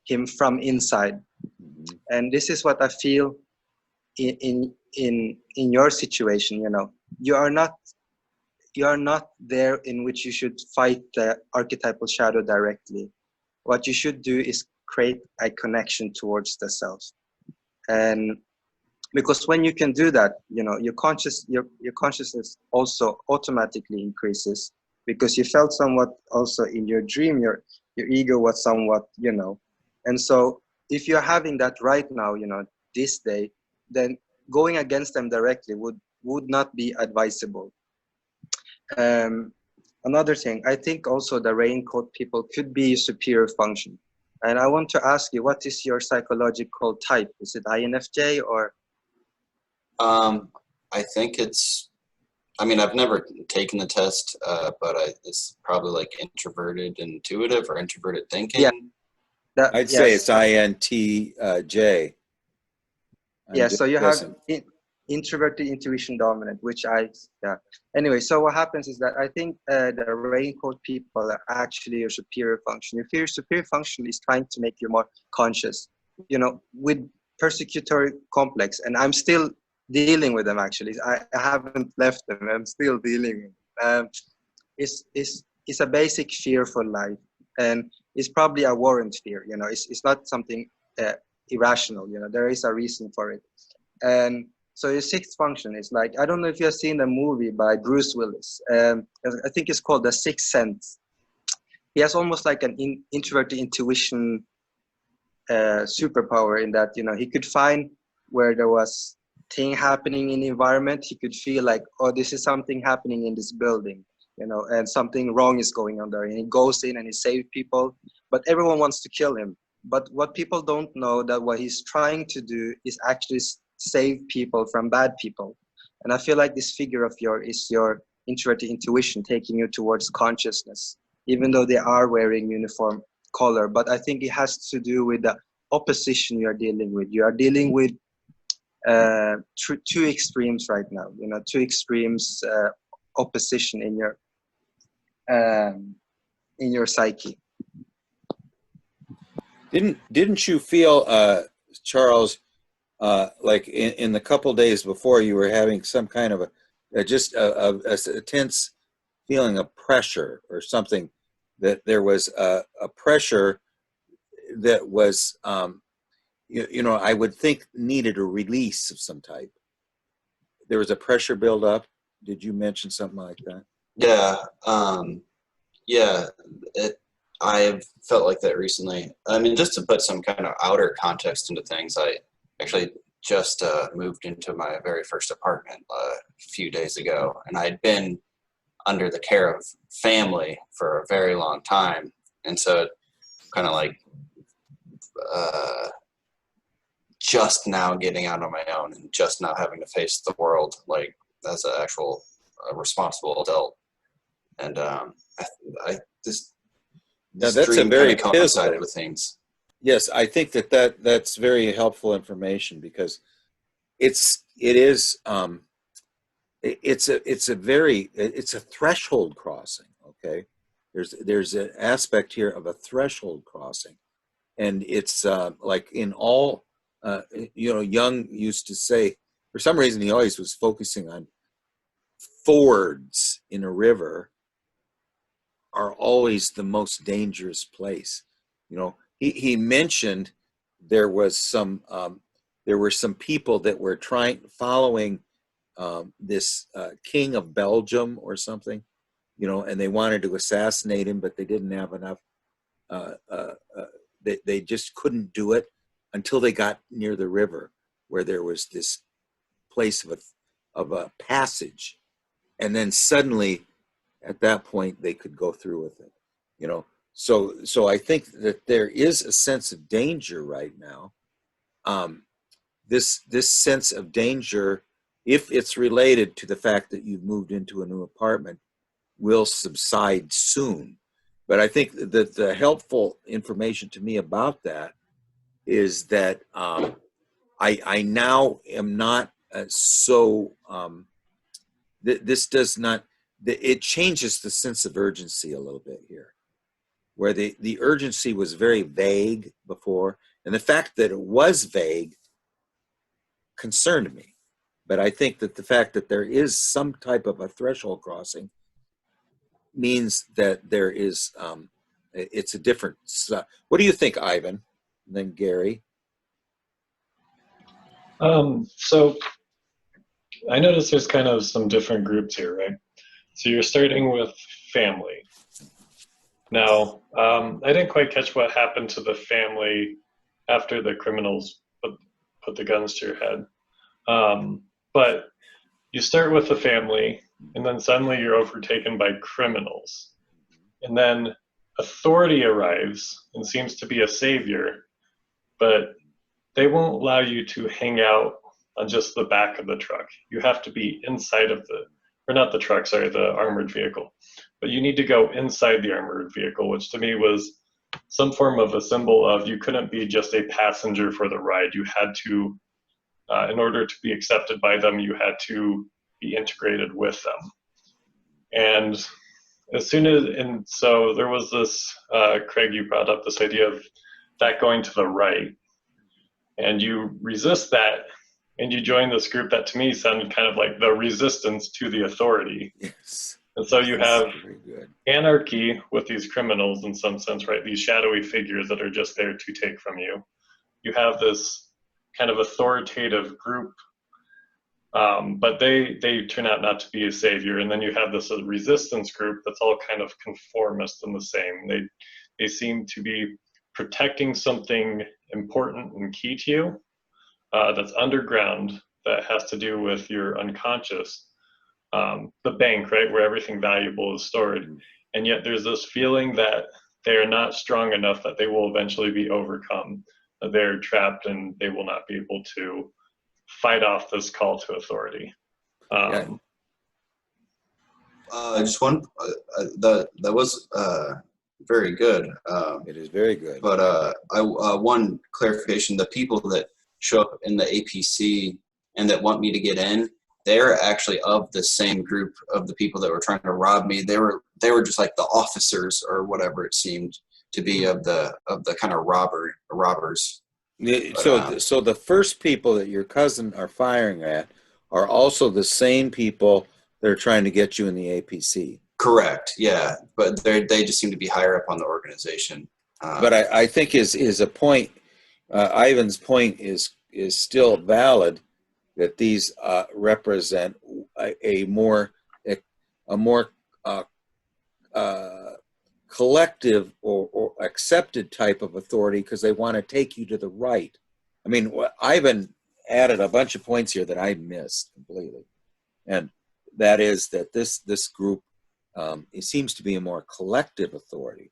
him from inside. Mhm. And this is what I feel in your situation. You are not there in which you should fight the archetypal shadow directly. What you should do is create a connection towards the self. And because when you can do that, your consciousness also automatically increases, because you felt somewhat also in your dream, your ego was somewhat, and so if you're having that right now, this day, then going against them directly would not be advisable. Another thing, I think also the raincoat people could be superior function. And I want to ask you, what is your psychological type? Is it INFJ or? I think it's, I mean, I've never taken the test, but it's probably like introverted intuitive or introverted thinking. Yeah. I'd say it's INTJ. Yeah, I'm so you just have guessing. introverted intuition dominant, yeah. Anyway, so what happens is that I think the raincoat people are actually your superior function. Your superior function is trying to make you more conscious, with persecutory complex. And I'm still dealing with them, actually. I haven't left them. I'm still dealing with them. It's a basic fear for life. And it's probably a warrant fear, it's not something irrational, there is a reason for it. And so your sixth function is like, I don't know if you've seen a movie by Bruce Willis. I think it's called The Sixth Sense. He has almost like an introverted intuition superpower in that, he could find where there was thing happening in the environment. He could feel like, oh, this is something happening in this building, and something wrong is going on there. And he goes in and he saves people, but everyone wants to kill him. But what people don't know, that what he's trying to do is actually save people from bad people. And I feel like this figure of yours is your introverted intuition taking you towards consciousness, even though they are wearing uniform color. But I think it has to do with the opposition you're dealing with. You are dealing with two extremes right now, two extremes opposition in your psyche. Didn't you feel, Charles, like in the couple days before, you were having some kind of a tense feeling of pressure or something, that there was a pressure that was, I would think needed a release of some type. There was a pressure buildup. Did you mention something like that? Yeah. Yeah. I've felt like that recently. I mean, just to put some kind of outer context into things, I actually just moved into my very first apartment a few days ago, and I'd been under the care of family for a very long time. And so kind of like just now getting out on my own and just now having to face the world like as an actual responsible adult. And this Now, that's a dream very kind of coincided pivotal. with things. Yes, I think that's very helpful information, because it's a threshold crossing. Okay, there's an aspect here of a threshold crossing, and it's like in all, Jung used to say, for some reason he always was focusing on fords in a river are always the most dangerous place. He mentioned there were some people that were following this king of Belgium or something, and they wanted to assassinate him, but they didn't have enough. They just couldn't do it until they got near the river, where there was this place of a passage, and then suddenly, at that point, they could go through with it. So I think that there is a sense of danger right now. This sense of danger, if it's related to the fact that you've moved into a new apartment, will subside soon. But I think that the helpful information to me about that is that I now am not so, this does not, it changes the sense of urgency a little bit here, where the urgency was very vague before, and the fact that it was vague concerned me. But I think that the fact that there is some type of a threshold crossing means that there is, it's a different, what do you think, Ivan, and then Gary? So I noticed there's kind of some different groups here, right? So you're starting with family. Now, I didn't quite catch what happened to the family after the criminals put the guns to your head. But you start with the family, and then suddenly you're overtaken by criminals. And then authority arrives and seems to be a savior, but they won't allow you to hang out on just the back of the truck. You have to be inside of or not the truck, sorry, the armored vehicle. But you need to go inside the armored vehicle, which to me was some form of a symbol of you couldn't be just a passenger for the ride. You had to, in order to be accepted by them, you had to be integrated with them. And so there was this, Craig, you brought up this idea of that going to the right. And you resist that, and you join this group that to me sounded kind of like the resistance to the authority. Yes. And so you have Very good. anarchy with these criminals in some sense, right? These shadowy figures that are just there to take from you. You have this kind of authoritative group, but they turn out not to be a savior. And then you have this resistance group that's all kind of conformist and the same. They seem to be protecting something important and key to you that's underground, that has to do with your unconscious. The bank, right, where everything valuable is stored. And yet there's this feeling that they're not strong enough, that they will eventually be overcome. They're trapped and they will not be able to fight off this call to authority. Just one, that was very good. It is very good. But one clarification: the people that show up in the APC and that want me to get in, they're actually of the same group of the people that were trying to rob me. They were just like the officers or whatever it seemed to be of the kind of robbers. So the first people that your cousin are firing at are also the same people that are trying to get you in the APC. Correct. Yeah, but they just seem to be higher up on the organization. But I think is a point. Ivan's point is still valid, that these represent a more collective or accepted type of authority, because they want to take you to the right. I mean, Ivan added a bunch of points here that I missed completely, and that is that this group it seems to be a more collective authority.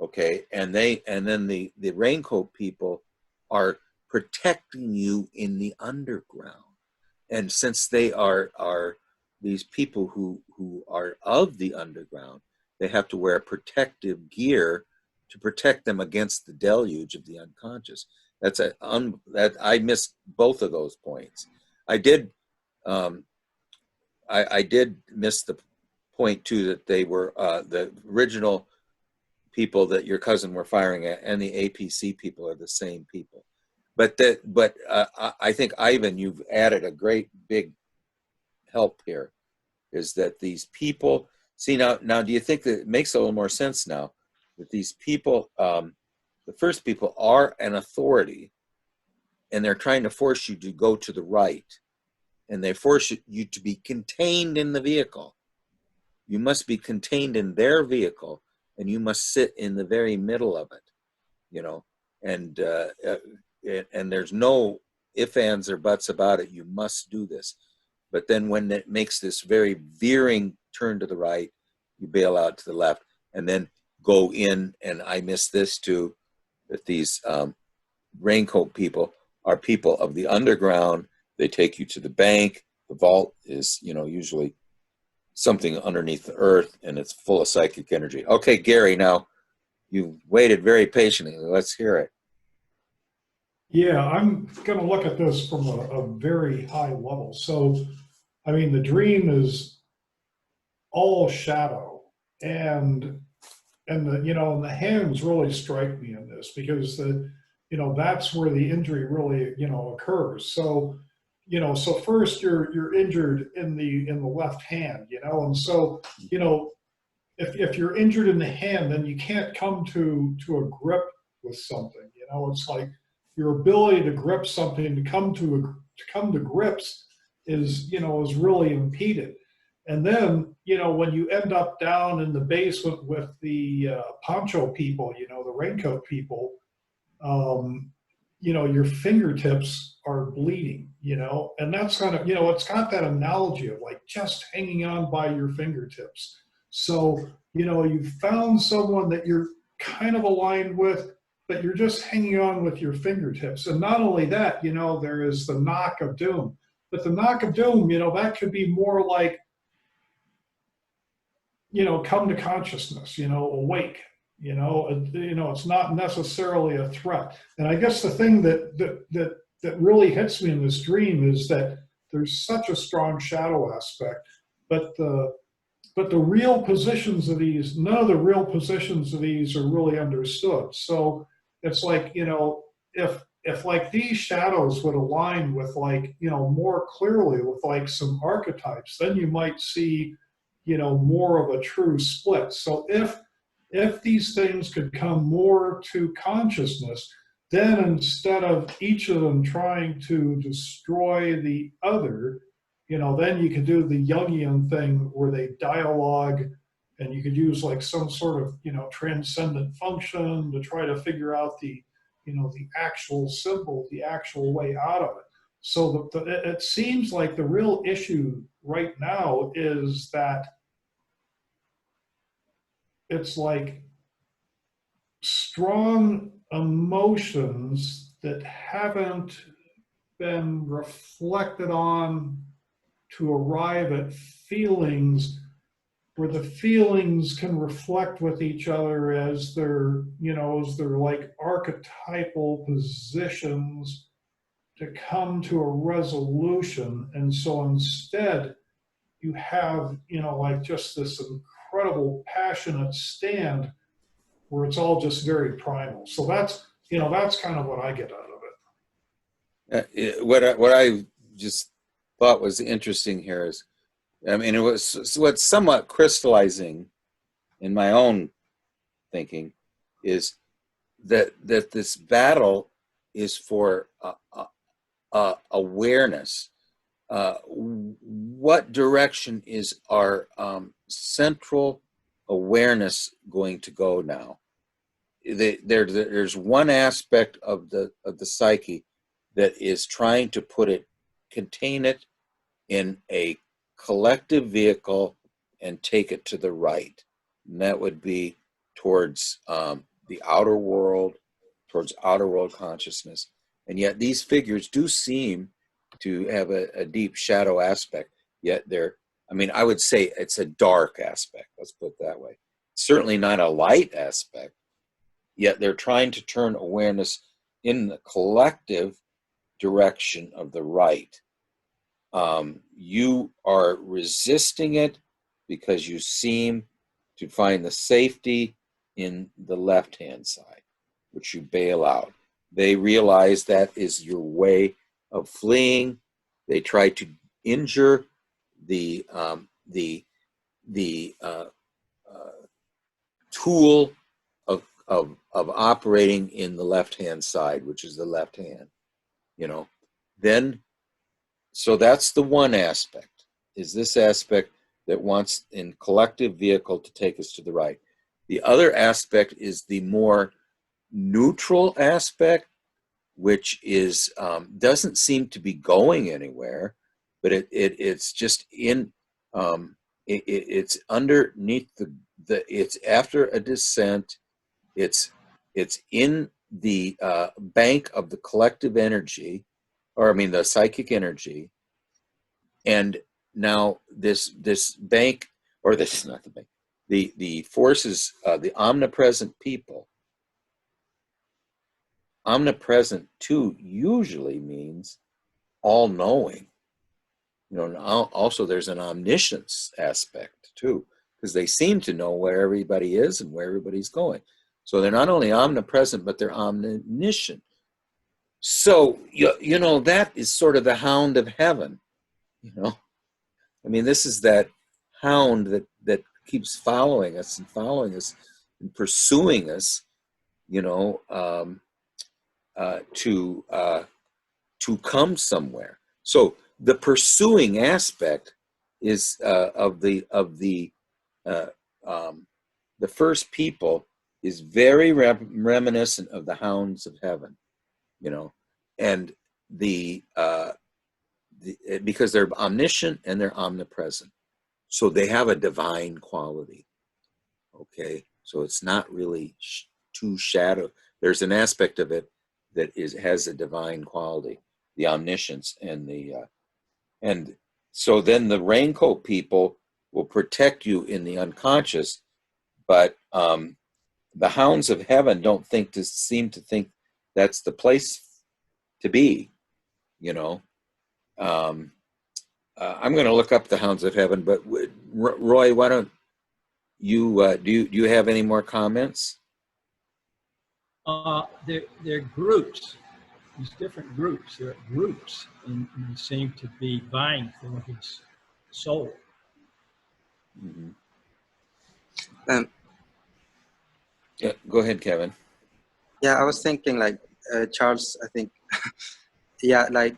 Okay, and then the raincoat people are protecting you in the underground, and since they are these people who are of the underground, they have to wear protective gear to protect them against the deluge of the unconscious. That I missed both of those points. I did miss the point too, that they were the original people that your cousin were firing at and the APC people are the same people. But I think, Ivan, you've added a great big help here, is that these people, see now do you think that it makes a little more sense now that these people, the first people are an authority, and they're trying to force you to go to the right, and they force you to be contained in the vehicle. You must be contained in their vehicle, and you must sit in the very middle of it, and there's no ifs, ands, or buts about it. You must do this. But then when it makes this very veering turn to the right, you bail out to the left and then go in. And I missed this too, that these raincoat people are people of the underground. They take you to the bank. The vault is, usually something underneath the earth, and it's full of psychic energy. Okay, Gary, now you've waited very patiently. Let's hear it. Yeah, I'm going to look at this from a very high level. So, I mean, the dream is all shadow, and the the hands really strike me in this because that's where the injury really occurs. So so first you're injured in the left hand, and so if you're injured in the hand, then you can't come to a grip with something. It's like your ability to grip something, to come to grips is really impeded. And then when you end up down in the basement with the poncho people, the raincoat people, um, your fingertips are bleeding, and that's kind of, it's got that analogy of like just hanging on by your fingertips. So, you found someone that you're kind of aligned with, but you're just hanging on with your fingertips. And not only that, there is the knock of doom. But the knock of doom, that could be more like, come to consciousness, awake, it's not necessarily a threat. And I guess the thing that really hits me in this dream is that there's such a strong shadow aspect, but the real positions of these, none of the real positions of these are really understood. So it's like, if like these shadows would align with like, more clearly with like some archetypes, then you might see, more of a true split. So if these things could come more to consciousness, then instead of each of them trying to destroy the other, then you could do the Jungian thing where they dialogue, and you could use like some sort of, transcendent function to try to figure out the, the actual symbol, the actual way out of it. So it seems like the real issue right now is that it's like strong emotions that haven't been reflected on to arrive at feelings where the feelings can reflect with each other as they're like archetypal positions to come to a resolution. And so instead you have, like just this incredible passionate stand where it's all just very primal. So that's kind of what I get out of it. What I just thought was interesting here is, I mean, it was what's somewhat crystallizing in my own thinking is that this battle is for awareness. What direction is our central awareness going to go now? There's one aspect of the psyche that is trying to contain it in a collective vehicle and take it to the right. And that would be towards the outer world, towards outer world consciousness. And yet these figures do seem to have a deep shadow aspect, yet I would say it's a dark aspect, let's put it that way. Certainly not a light aspect, yet they're trying to turn awareness in the collective direction of the right. You are resisting it because you seem to find the safety in the left-hand side, which you bail out. They realize that is your way of fleeing. They try to injure the tool of operating in the left-hand side, which is the left hand. Then, so that's the one aspect, is this aspect that wants in collective vehicle to take us to the right. The other aspect is the more neutral aspect, which is doesn't seem to be going anywhere, but it's just in it's underneath it's after a descent. It's in the bank of the collective energy, the psychic energy, and now this bank, or this is not the bank, the forces, the omnipresent people omnipresent too usually means all knowing. You know, and also there's an omniscience aspect too, because they seem to know where everybody is and where everybody's going. So they're not only omnipresent, but they're omniscient. So, you know, that is sort of the hound of heaven, you know. I mean, this is that hound that keeps following us and pursuing us, you know, to come somewhere. So the pursuing aspect is uh, the first people is very reminiscent of the hounds of heaven, you know, and because they're omniscient and they're omnipresent, so they have a divine quality. Okay, so it's not really too shadow. There's an aspect of it that has a divine quality, the omniscience and so then the raincoat people will protect you in the unconscious, but the hounds of heaven don't seem to think that's the place to be, you know. Um, I'm going to look up the hounds of heaven, but Roy, why don't you do you have any more comments? They're groups, these different groups. They're groups, and they seem to be vying for his soul. Mm-hmm. Um, Yeah, go ahead, Kevin. yeah, I was thinking like Charles, I think, yeah, like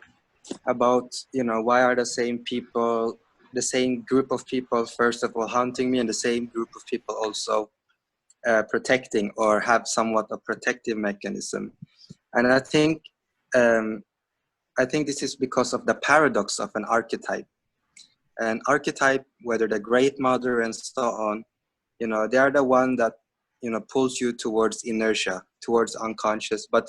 about, you know, why are the same people, the same group of people, first of all, hunting me, and the same group of people also protecting or have somewhat a protective mechanism. And um, I think this is because of the paradox of an archetype. An archetype, whether the great mother and so on, you know, they are the one that, you know, pulls you towards inertia, towards unconscious. But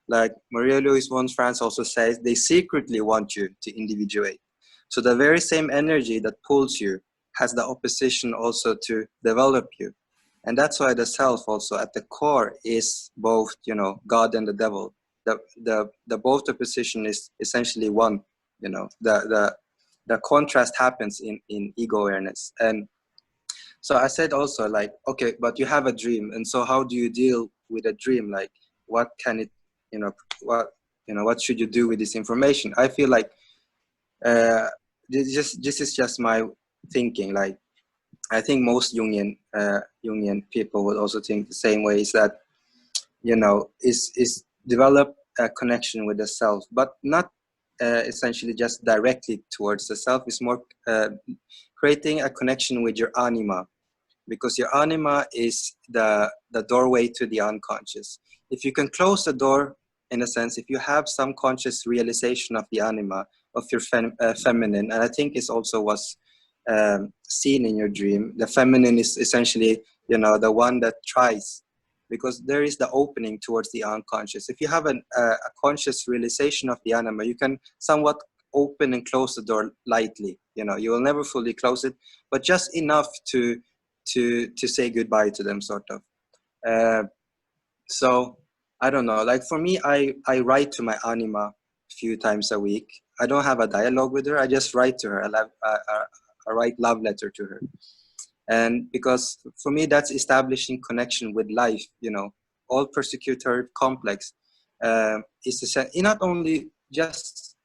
like Maria Louise von France also says, they secretly want you to individuate. So the very same energy that pulls you has the opposition also to develop you. And that's why the self also at the core is both, you know, God and the devil. The both opposition is essentially one, you know, the contrast happens in ego awareness. And so I said also like, okay, but you have a dream, and so how do you deal with a dream? Like, what can it, you know, what should you do with this information? I feel like this is just my thinking. Like, I think most Jungian people would also think the same way. Is that, you know, is develop a connection with the self, but not essentially just directly towards the self. It's more creating a connection with your anima, because your anima is the doorway to the unconscious. If you can close the door, in a sense, if you have some conscious realization of the anima, of your feminine, and I think it also was seen in your dream, the feminine is essentially, you know, the one that tries, because there is the opening towards the unconscious. If you have a conscious realization of the anima, you can somewhat open and close the door lightly. You know, you will never fully close it, but just enough to say goodbye to them, sort of. So I don't know, like for me, I write to my anima a few times a week. I don't have a dialogue with her, I just write to her. I write love letter to her. And because for me, that's establishing connection with life, you know. All persecutor complex is not only just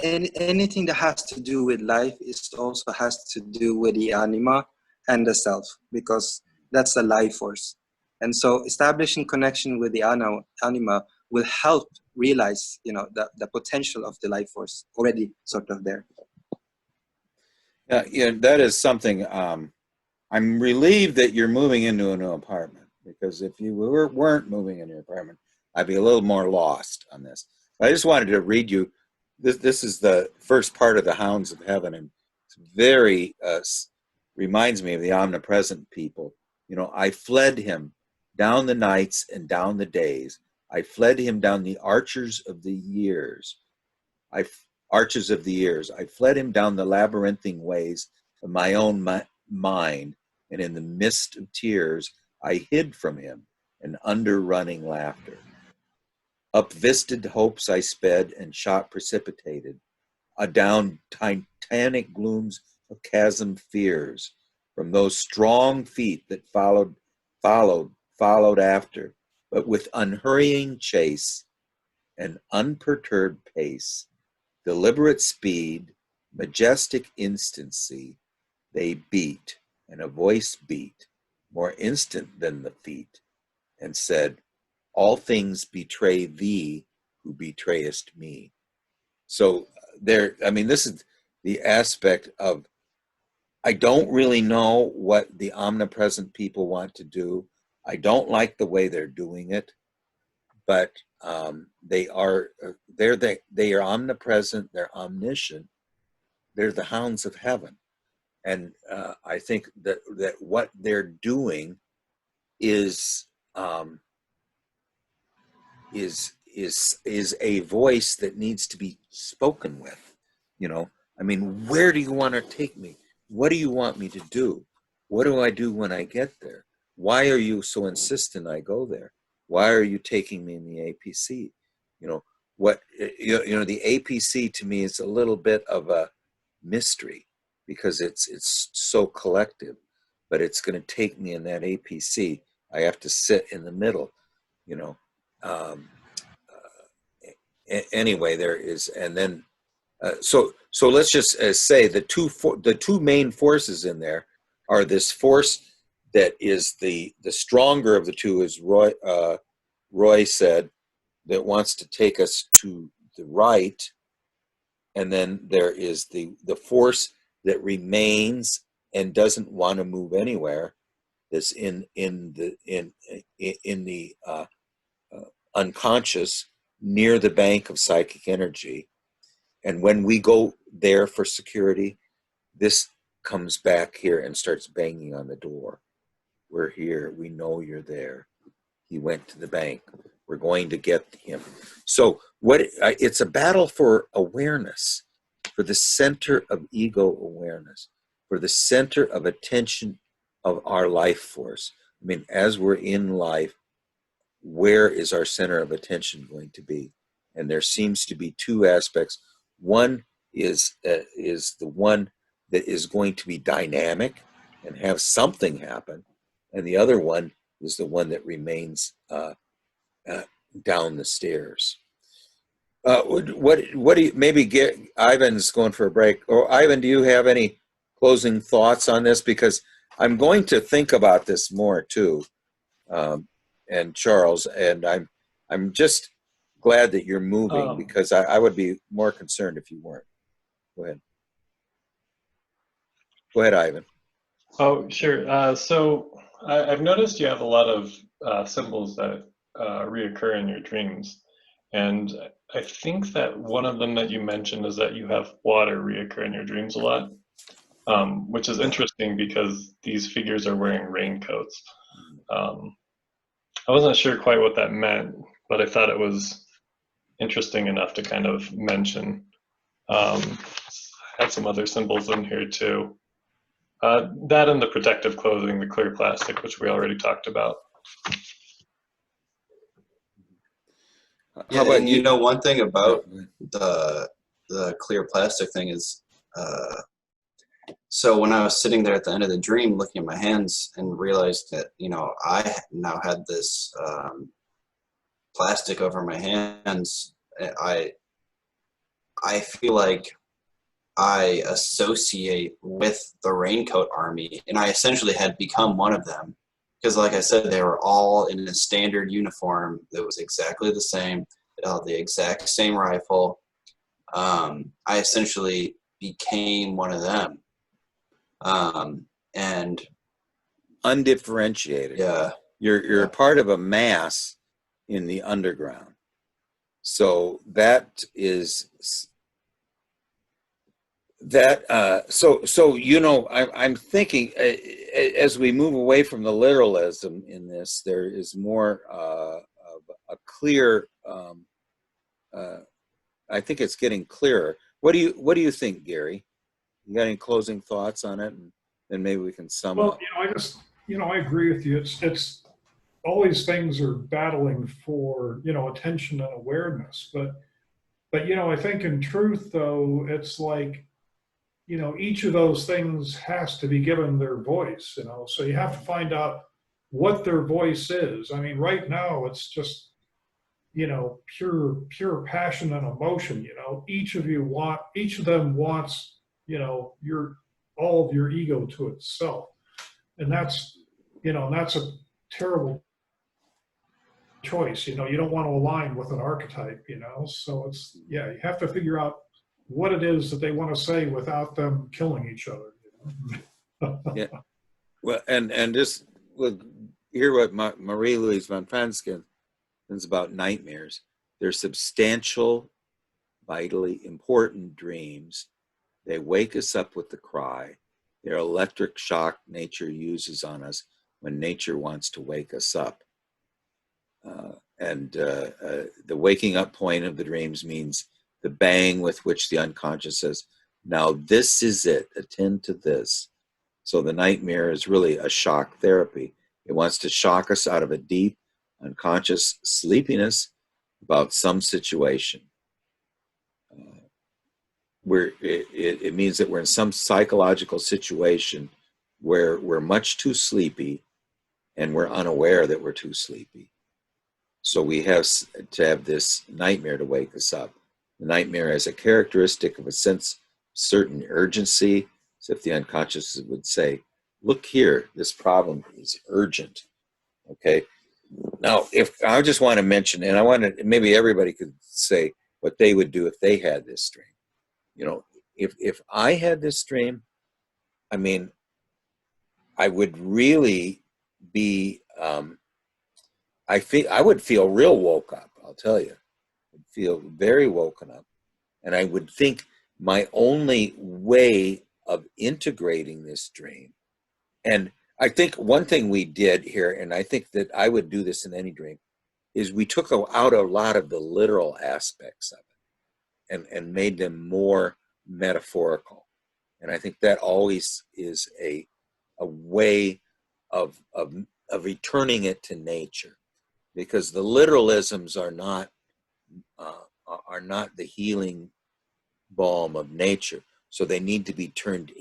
anything that has to do with life, it also has to do with the anima and the self, because that's the life force. And so establishing connection with the anima will help realize, you know, the potential of the life force already sort of there. Yeah, that is something. I'm relieved that you're moving into a new apartment, because if you weren't moving into an apartment, I'd be a little more lost on this. I just wanted to read you. This is the first part of the Hounds of Heaven, and it's very reminds me of the omnipresent people. You know, I fled him down the nights and down the days. I fled him down the arches of the years. Arches of the years. I fled him down the labyrinthine ways of my own mind, and in the mist of tears, I hid from him and under running laughter. Up visted hopes I sped and shot precipitated, adown titanic glooms of chasm fears, from those strong feet that followed after, but with unhurrying chase and unperturbed pace, deliberate speed, majestic instancy, they beat, and a voice beat, more instant than the feet, and said, all things betray thee who betrayest me. So there, I mean, this is the aspect of, I don't really know what the omnipresent people want to do. I don't like the way they're doing it, but they are omnipresent, they're omniscient, they're the hounds of heaven. And I think that what they're doing is a voice that needs to be spoken with. You know, I mean, where do you want to take me? What do you want me to do? What do I do when I get there? Why are you so insistent I go there? Why are you taking me in the APC? You know, the APC to me is a little bit of a mystery because it's so collective, but it's going to take me in that APC. I have to sit in the middle, you know. Anyway, there is, and then so let's just say the two main forces in there are this force that is the stronger of the two, as Roy said, that wants to take us to the right, and then there is the force that remains and doesn't want to move anywhere. That's in the unconscious, near the bank of psychic energy. And when we go there for security, this comes back here and starts banging on the door. We're here. We know you're there. He went to the bank. We're going to get him. So it's a battle for awareness, for the center of ego awareness, for the center of attention of our life force. I mean, as we're in life, where is our center of attention going to be? And there seems to be two aspects. One is the one that is going to be dynamic and have something happen, and the other one is the one that remains down the stairs. What do you, maybe get, Ivan's going for a break, or Ivan, do you have any closing thoughts on this? Because I'm going to think about this more too, and Charles, and I'm just glad that you're moving, because I would be more concerned if you weren't. Go ahead. Go ahead, Ivan. Oh, sure. So I've noticed you have a lot of symbols that reoccur in your dreams. And I think that one of them that you mentioned is that you have water reoccur in your dreams a lot, which is interesting because these figures are wearing raincoats. I wasn't sure quite what that meant, but I thought it was interesting enough to kind of mention. I had some other symbols in here too. That and the protective clothing, the clear plastic, which we already talked about. Yeah, How about and you know, one thing about the clear plastic thing is, so when I was sitting there at the end of the dream, looking at my hands and realized that, you know, I now had this plastic over my hands, I feel like I associate with the Raincoat Army, and I essentially had become one of them. Because like I said, they were all in a standard uniform that was exactly the same. They held the exact same rifle. I essentially became one of them. And undifferentiated. yeah, You're part of a mass in the underground. So that is that. So you know, I'm thinking as we move away from the literalism in this, there is more of a clear. I think it's getting clearer. What do you think, Gary? You got any closing thoughts on it? And then maybe we can sum Well, up. I agree with you. It's all these things are battling for, attention and awareness. But, I think in truth, though, it's like, each of those things has to be given their voice, so you have to find out what their voice is. I mean, right now it's just, pure passion and emotion. Each of them wants, all of your ego to itself. And that's a terrible choice. You don't want to align with an archetype, so you have to figure out what it is that they want to say without them killing each other. Yeah. Well, and just hear what Marie-Louise von Fransken is about nightmares. They're substantial, vitally important dreams. They wake us up with the cry. They're electric shock nature uses on us when nature wants to wake us up. The waking up point of the dreams means the bang with which the unconscious says, now this is it, attend to this. So the nightmare is really a shock therapy. It wants to shock us out of a deep unconscious sleepiness about some situation. It means that we're in some psychological situation where we're much too sleepy and we're unaware that we're too sleepy. So we have to have this nightmare to wake us up. The nightmare has a characteristic of a sense of certain urgency, as if the unconscious would say, look here, this problem is urgent. Okay. Now, if I just want to mention, and I want to, maybe everybody could say what they would do if they had this dream. If I had this dream, I mean, I would really be, I would feel real woke up, I'll tell you. I'd feel very woken up. And I would think my only way of integrating this dream, and I think one thing we did here, and I think that I would do this in any dream, is we took out a lot of the literal aspects of it and made them more metaphorical. And I think that always is a way of returning it to nature, because the literalisms are not the healing balm of nature. So they need to be turned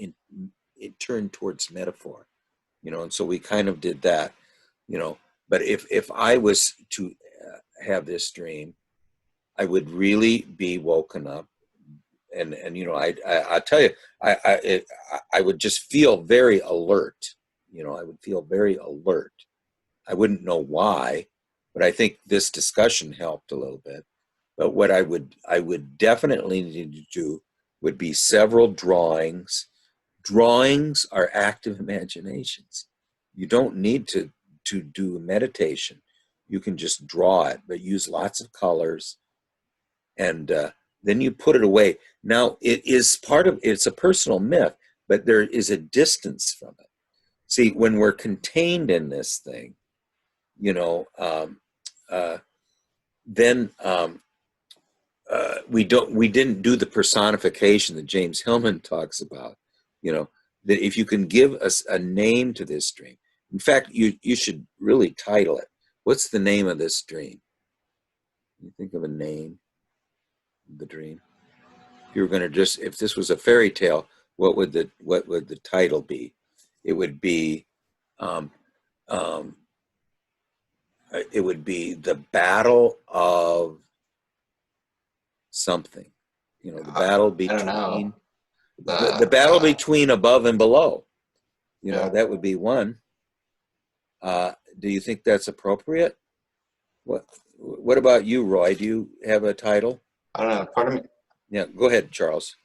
towards metaphor, and so we kind of did that, but if I was to have this dream, I would really be woken up, and I tell you, I would just feel very alert. I would feel very alert. I wouldn't know why, but I think this discussion helped a little bit. But what I would definitely need to do would be several drawings. Drawings are active imaginations. You don't need to do meditation. You can just draw it, but use lots of colors, and then you put it away. Now, it's a personal myth, but there is a distance from it. See, when we're contained in this thing, then we didn't do the personification that James Hillman talks about. That if you can give us a name to this dream, in fact, you should really title it. What's the name of this dream? You think of a name of the dream. If you were going to if this was a fairy tale, what would the title be? It would be, the battle of something. The battle between. I don't know. The battle between above and below. That would be one. Do you think that's appropriate? What about you, Roy? Do you have a title? I don't know. Pardon me. Yeah, go ahead, Charles.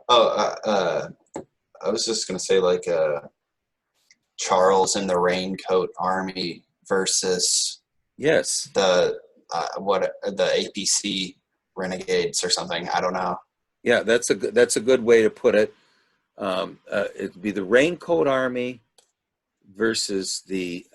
Oh, I was just gonna say Charles and the Raincoat Army versus Yes. the APC Renegades or something. I don't know. Yeah, that's a good way to put it. It'd be the Raincoat Army versus the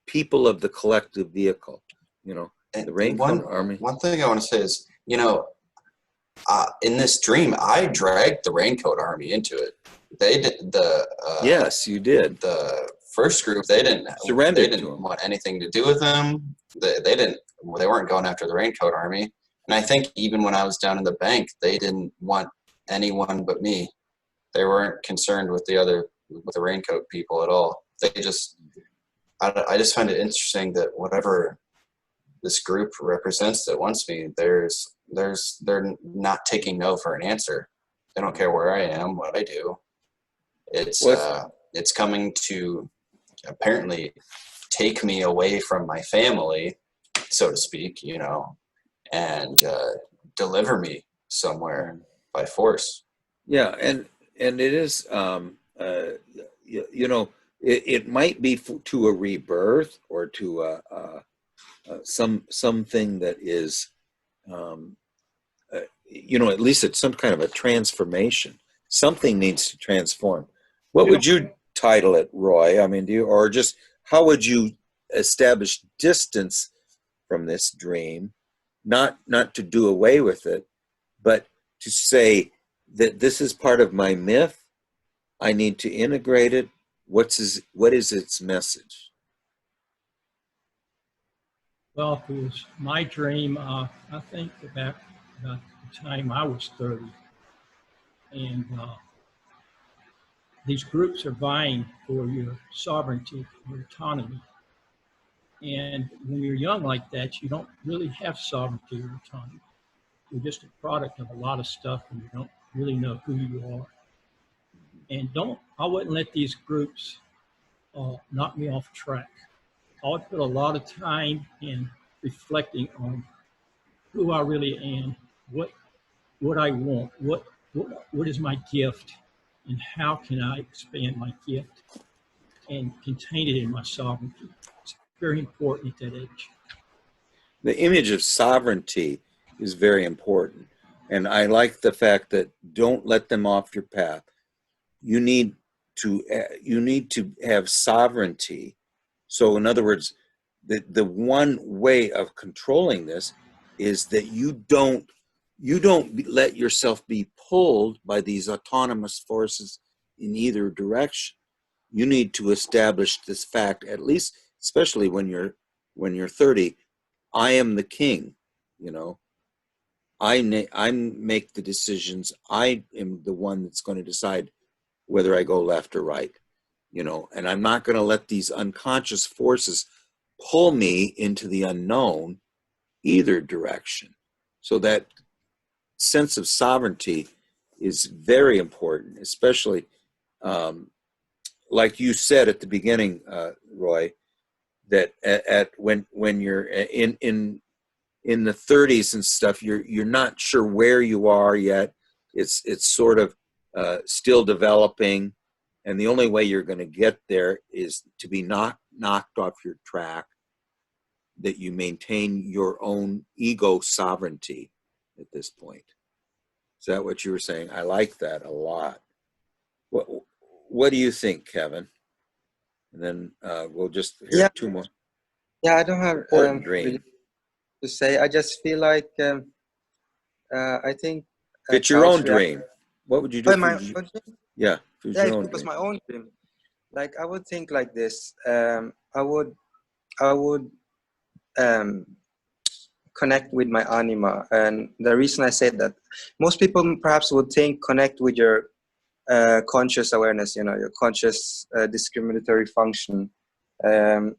people of the collective vehicle. The And Raincoat Army. one thing I want to say is, in this dream, I dragged the Raincoat Army into it. They did Yes, you did. the first group. They didn't Surrendered They to didn't 'em. want anything to do with them. They didn't. They weren't going after the Raincoat Army. And I think even when I was down in the bank, they didn't want anyone but me. They weren't concerned with the Raincoat people at all. I just find it interesting that whatever this group represents that wants me, they're not taking no for an answer. They don't care where I am, what I do. It's coming to apparently take me away from my family, so to speak, and deliver me somewhere by force. Yeah, and it is, it might be to a rebirth or to something that is, at least it's some kind of a transformation. Something needs to transform. What would you title it, Roy? I mean, how would you establish distance from this dream? Not to do away with it, but to say that this is part of my myth. I need to integrate it. What is its message? Well, if it was my dream, I think about the time I was 30. And these groups are vying for your sovereignty, your autonomy. And when you're young like that, you don't really have sovereignty or autonomy. You're just a product of a lot of stuff and you don't really know who you are. And I wouldn't let these groups knock me off track. I would put a lot of time in reflecting on who I really am, what I want, what is my gift, and how can I expand my gift and contain it in my sovereignty. It's very important at that age. The image of sovereignty is very important. And I like the fact that don't let them off your path. You need to have sovereignty. So in other words, the one way of controlling this is that you don't let yourself be pulled by these autonomous forces in either direction. You need to establish this fact, at least, especially when you're 30. I am the king, I make the decisions. I am the one that's going to decide whether I go left or right, and I'm not going to let these unconscious forces pull me into the unknown either direction. So that sense of sovereignty is very important, especially like you said at the beginning, Roy, that when you're in the 30s and stuff, you're not sure where you are yet. It's sort of still developing, and the only way you're going to get there is to be knocked off your track, that you maintain your own ego sovereignty at this point. Is that what you were saying? I like that a lot. What do you think, Kevin? And then we'll just hear two more. Yeah, I don't have Important dream. really to say. I just feel like I think If it's your own dream, what would you do? Yeah, if it was your own it was dream. my own dream. Like I would think like this. I would connect with my anima, and the reason I say that, most people perhaps would think connect with your conscious awareness, your conscious discriminatory function,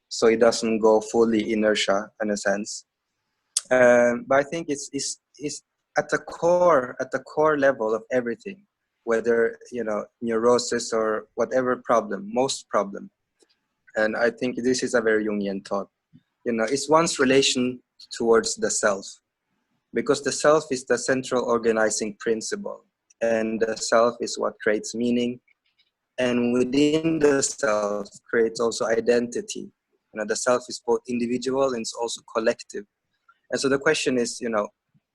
so it doesn't go fully inertia in a sense. But I think it's at the core level of everything, whether neurosis or whatever problem, most problem. And I think this is a very Jungian thought. It's one's relation towards the self, because the self is the central organizing principle, and the self is what creates meaning, and within the self creates also identity. The self is both individual and it's also collective. And so the question is,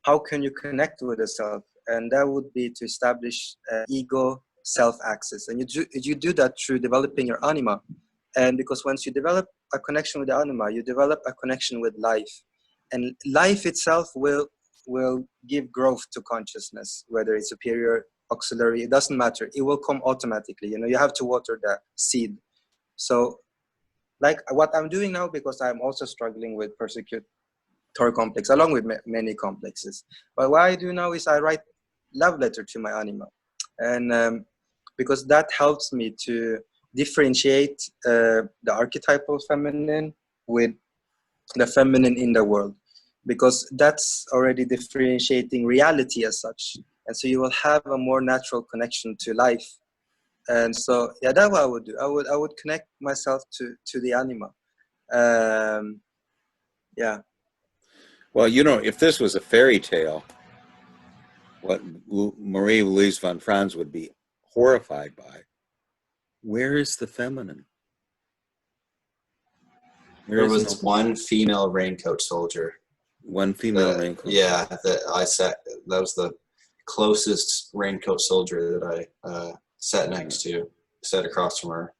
how can you connect with the self? And that would be to establish ego self-access, and you do that through developing your anima. And because once you develop a connection with the anima, you develop a connection with life, and life itself will will give growth to consciousness, whether it's superior, auxiliary, it doesn't matter. It will come automatically. You know, you have to water the seed. So like what I'm doing now, because I'm also struggling with persecutor complex, along with many complexes. But what I do now is I write love letter to my animal. And because that helps me to differentiate the archetypal feminine with the feminine in the world, because that's already differentiating reality as such. And so you will have a more natural connection to life. And so, yeah, that's what I would do. I would connect myself to the animal. Yeah. Well, you know, if this was a fairy tale, what Marie Louise von Franz would be horrified by, where is the feminine? There was one female raincoat soldier. One female raincoat. Yeah, that was the closest raincoat soldier that I sat next to, sat across from her.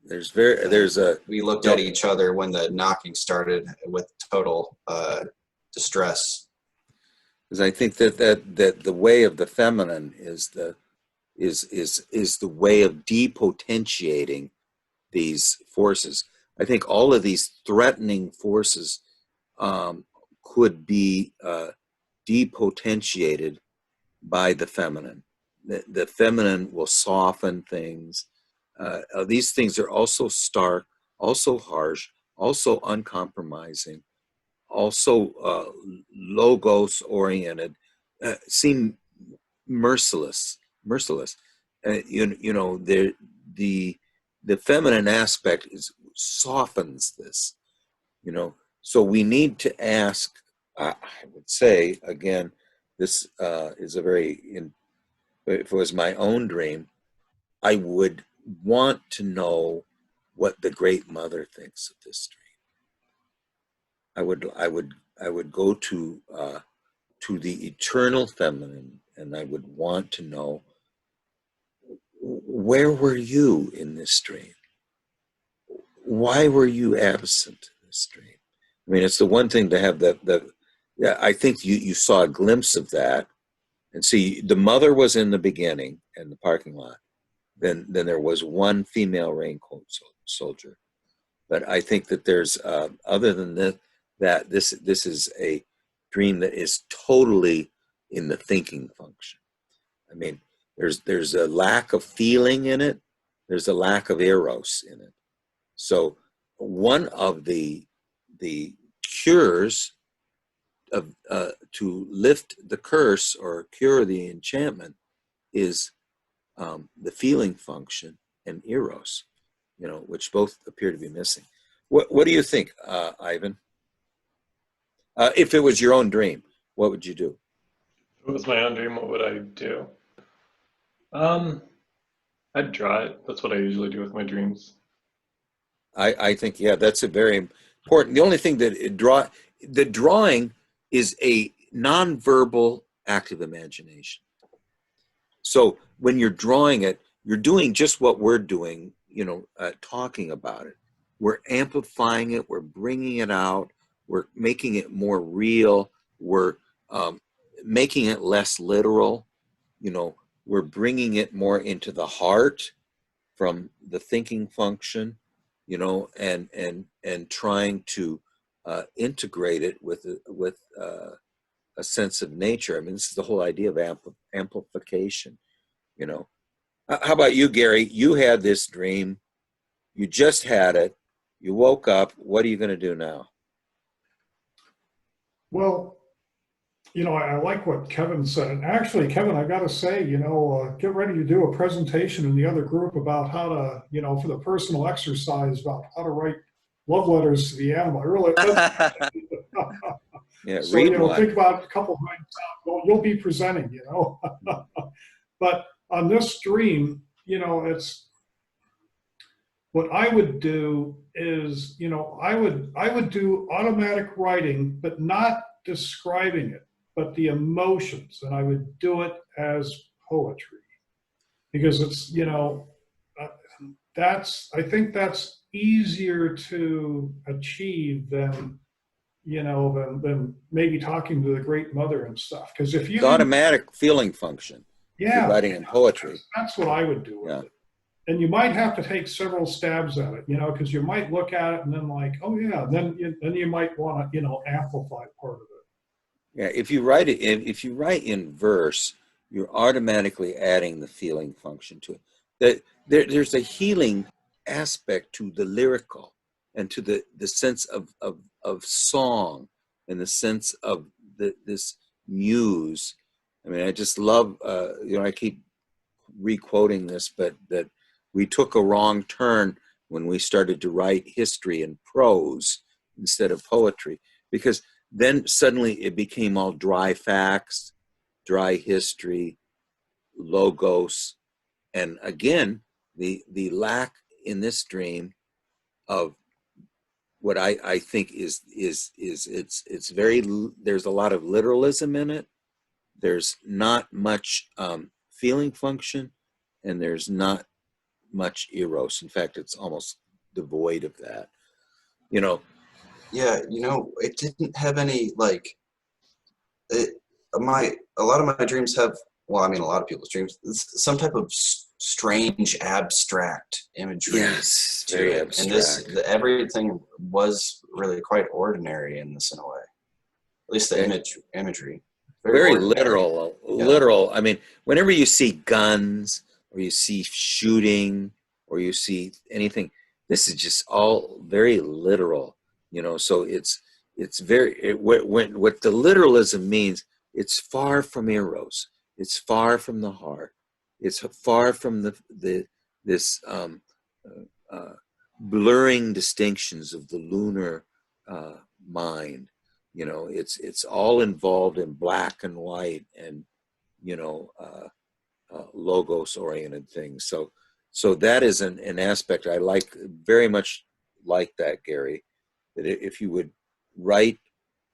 We looked at each other when the knocking started with total distress. Because I think that the way of the feminine is the way of depotentiating these forces. I think all of these threatening forces could be depotentiated by the feminine. The feminine will soften things. These things are also stark, also harsh, also uncompromising, also logos oriented, seem merciless. You know, the feminine aspect softens this. You know, so we need to ask. I would say again, this is a very. If it was my own dream, I would want to know what the Great Mother thinks of this dream. I would go to the eternal feminine, and I would want to know, where were you in this dream? Why were you absent in this dream? I mean, it's the one thing to have yeah, I think you saw a glimpse of that, and see, the mother was in the beginning in the parking lot. Then there was one female raincoat soldier. But I think that there's other than that this is a dream that is totally in the thinking function. I mean, there's a lack of feeling in it. There's a lack of eros in it. So one of the cures of to lift the curse or cure the enchantment is the feeling function and eros, you know, which both appear to be missing. What do you think, Ivan? If it was your own dream, what would you do? If it was my own dream, what would I do? I'd draw it. That's what I usually do with my dreams. I think, yeah, that's a very important. The only thing that the drawing is a nonverbal active imagination. So when you're drawing it, you're doing just what we're doing, you know, talking about it. We're amplifying it. We're bringing it out. We're making it more real. We're making it less literal. You know, we're bringing it more into the heart from the thinking function, you know, and trying to integrate it with a sense of nature. I mean, this is the whole idea of amplification, you know. How about you, Gary? You had this dream. You just had it. You woke up. What are you going to do now? Well, you know, I like what Kevin said. And actually, Kevin, I got to say, you know, get ready to do a presentation in the other group about how to, you know, for the personal exercise about how to write love letters to the animal. Really, Yeah, so, read you know, one. think about a couple of nights out. You'll be presenting, you know. But on this dream, you know, it's what I would do is, you know, I would do automatic writing, but not describing it, but the emotions, and I would do it as poetry, because it's, you know, I think that's easier to achieve than you know, than maybe talking to the great mother and stuff. Because if you It's automatic feeling function. If you're yeah, writing in poetry. that's what I would do with Yeah. it. And you might have to take several stabs at it, you know, because you might look at it and then like, oh yeah, then you might want to, you know, amplify part of it. Yeah, if you write it if you write in verse, you're automatically adding the feeling function to it. There's a healing aspect to the lyrical and to the sense of song and the sense of this muse. I mean, I just love, you know, I keep re-quoting this, but that we took a wrong turn when we started to write history in prose instead of poetry, because then suddenly it became all dry facts, dry history, logos, and again, the lack in this dream of what I think is it's very, there's a lot of literalism in it. There's not much feeling function, and there's not much eros. In fact, it's almost devoid of that. You know, Yeah, you know, it didn't have any like it, a lot of my dreams have, well, I mean, a lot of people's dreams, some type of strange abstract imagery yes, to very it. abstract. And everything was really quite ordinary in this, in a way. At least the imagery. Very ordinary. literal, Yeah. literal. I mean, whenever you see guns or you see shooting or you see anything, this is just all very literal, you know. So it's very what the literalism means. It's far from eros. It's far from the heart. It's far from this blurring distinctions of the lunar mind. You know, it's all involved in black and white and, you know, logos oriented things. So that is an aspect I like, very much like that, Gary, that if you would write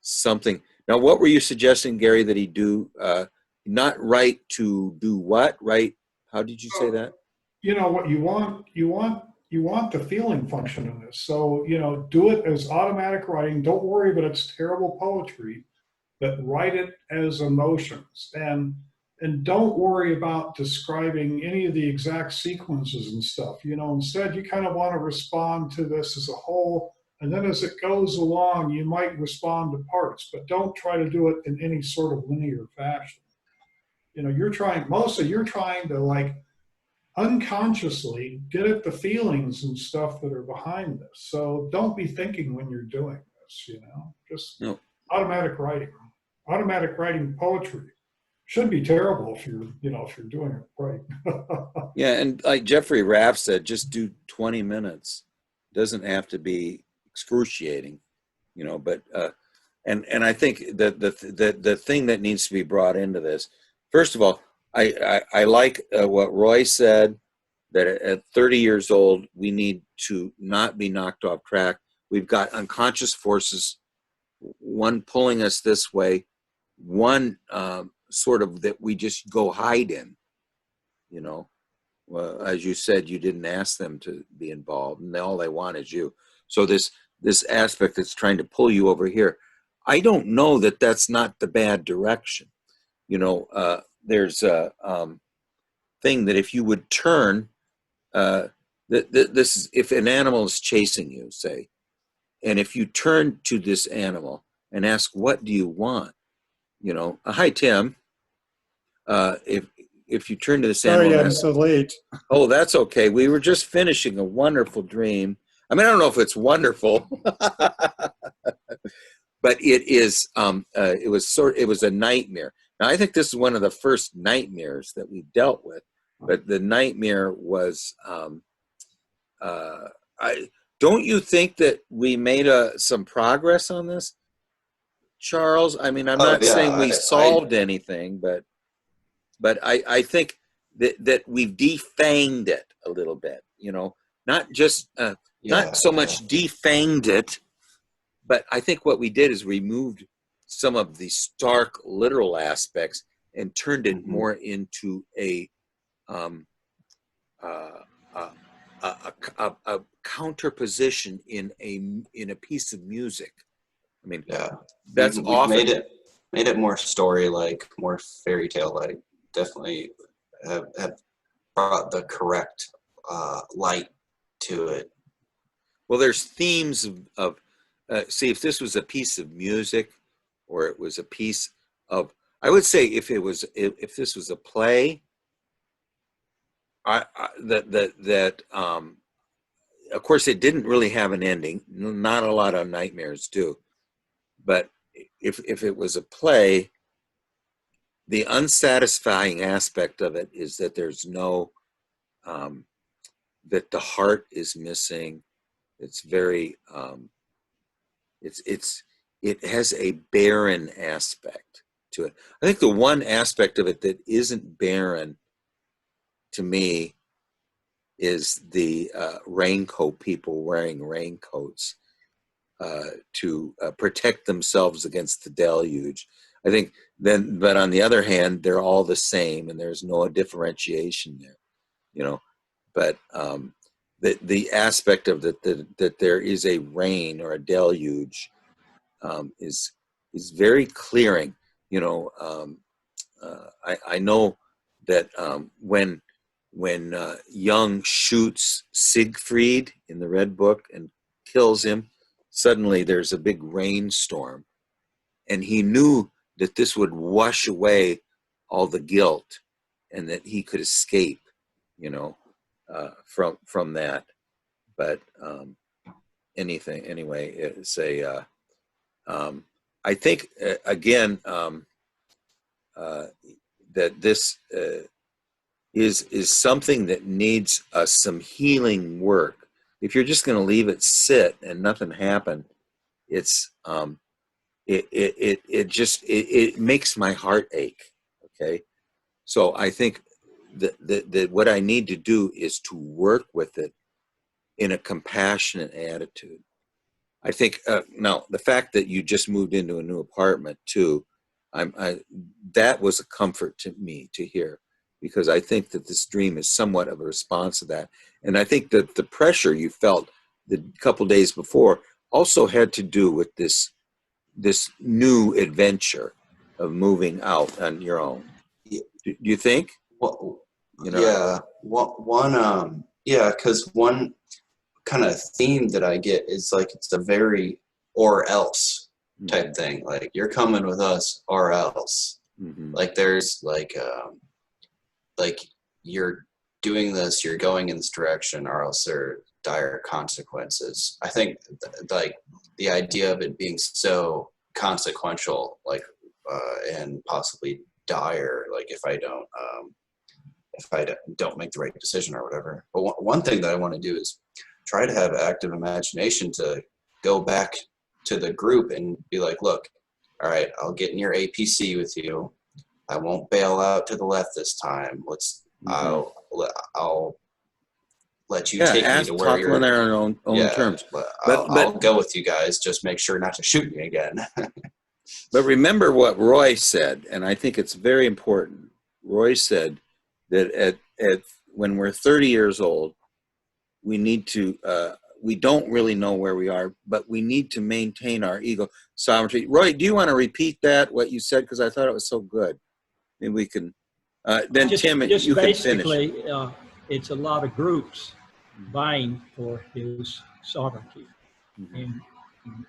something. Now, what were you suggesting, Gary, that he do? Not write to do what? Write, how did you say that? You know what you want the feeling function in this. So, you know, do it as automatic writing. Don't worry about it's terrible poetry, but write it as emotions. And don't worry about describing any of the exact sequences and stuff. You know, instead you kind of want to respond to this as a whole. And then as it goes along, you might respond to parts, but don't try to do it in any sort of linear fashion. You know, you're trying to like unconsciously get at the feelings and stuff that are behind this. So don't be thinking when you're doing this, you know, just No. automatic writing. Automatic writing poetry should be terrible if you're, you know, if you're doing it right. Yeah, and like Jeffrey Raff said, just do 20 minutes. Doesn't have to be excruciating, you know. But and I think that the thing that needs to be brought into this, first of all, I like what Roy said, that at 30 years old we need to not be knocked off track. We've got unconscious forces, one pulling us this way, one sort of that we just go hide in, you know. Well, as you said, you didn't ask them to be involved, and all they want is you. So this aspect that's trying to pull you over here, I don't know that that's not the bad direction. You know, there's a thing that if you would turn, this is if an animal is chasing you, say, and if you turn to this animal and ask, "What do you want?" You know, hi Tim. If you turn to this animal, Sorry, and I'm ask, so late. oh, that's okay. We were just finishing a wonderful dream. I mean, I don't know if it's wonderful, but it is. It was a nightmare. Now, I think this is one of the first nightmares that we dealt with. But the nightmare was. I don't you think that we made some progress on this, Charles? I mean, I'm Oh, not yeah, saying we solved anything, but I think that we've defanged it a little bit, you know, not just not so much defanged it, but I think what we did is removed some of the stark literal aspects and turned it more into a a counter position in a piece of music, I mean, Yeah. that's We've often made it more story like, more fairy tale like. Definitely have brought the correct light to it. well. There's themes of see, if this was a piece of music, or it was a piece of, I would say if this was a play, that of course it didn't really have an ending. Not a lot of nightmares do, but if it was a play, the unsatisfying aspect of it is that there's no that the heart is missing. It's very it has a barren aspect to it. I think the one aspect of it that isn't barren to me is the raincoat people wearing raincoats to protect themselves against the deluge. I think then, but on the other hand, they're all the same, and there's no differentiation there, you know. But the aspect of that there is a rain or a deluge is very clearing. You know, I know that when Young shoots Siegfried in the Red Book and kills him, suddenly there's a big rainstorm, and he knew that this would wash away all the guilt, and that he could escape, you know, from that. But anyway, it's a. I think again that this is something that needs some healing work. If you're just going to leave it sit and nothing happen, it's it makes my heart ache. Okay, so I think that what I need to do is to work with it in a compassionate attitude. I think now the fact that you just moved into a new apartment too, that was a comfort to me to hear, because I think that this dream is somewhat of a response to that, and I think that the pressure you felt the couple days before also had to do with this new adventure of moving out on your own. Do you think? Well, You know, yeah, yeah, because one kind of theme that I get is like it's a very or else type thing. Like you're coming with us or else. Mm-hmm. Like there's like you're doing this, you're going in this direction, or else there are dire consequences. I think like the idea of it being so consequential, like and possibly dire, like if I don't make the right decision or whatever. But one thing that I want to do is try to have active imagination to go back to the group and be like, look, all right, I'll get in your APC with you. I won't bail out to the left this time. I'll let you take me to where talk you're on their own terms. But But I'll go with you guys. Just make sure not to shoot me again. but remember what Roy said, and I think it's very important. Roy said that at when we're 30 years old, we need to we don't really know where we are, but we need to maintain our ego sovereignty. Roy, do you want to repeat that, what you said, because I thought it was so good? Maybe we can then Tim, you can finish. Basically, it's a lot of groups vying for his sovereignty. And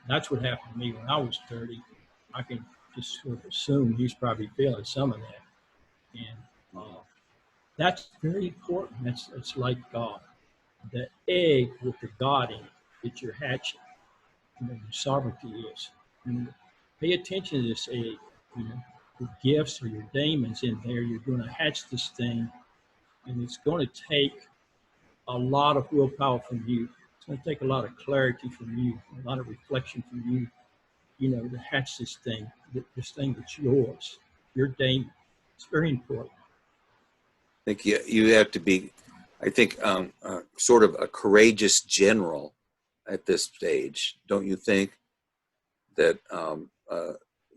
that's what happened to me when I was 30. I can just sort of assume he's probably feeling some of that. And that's very important. It's like the egg with the God in it that you're hatching. You know, your sovereignty is. You know, pay attention to this egg. You know, your gifts or your daemons in there. You're going to hatch this thing, and it's going to take a lot of willpower from you. It's going to take a lot of clarity from you, a lot of reflection from you. You know, to hatch this thing that's yours, your daemon. It's very important. I think you have to be, I think, sort of a courageous general at this stage, don't you think? That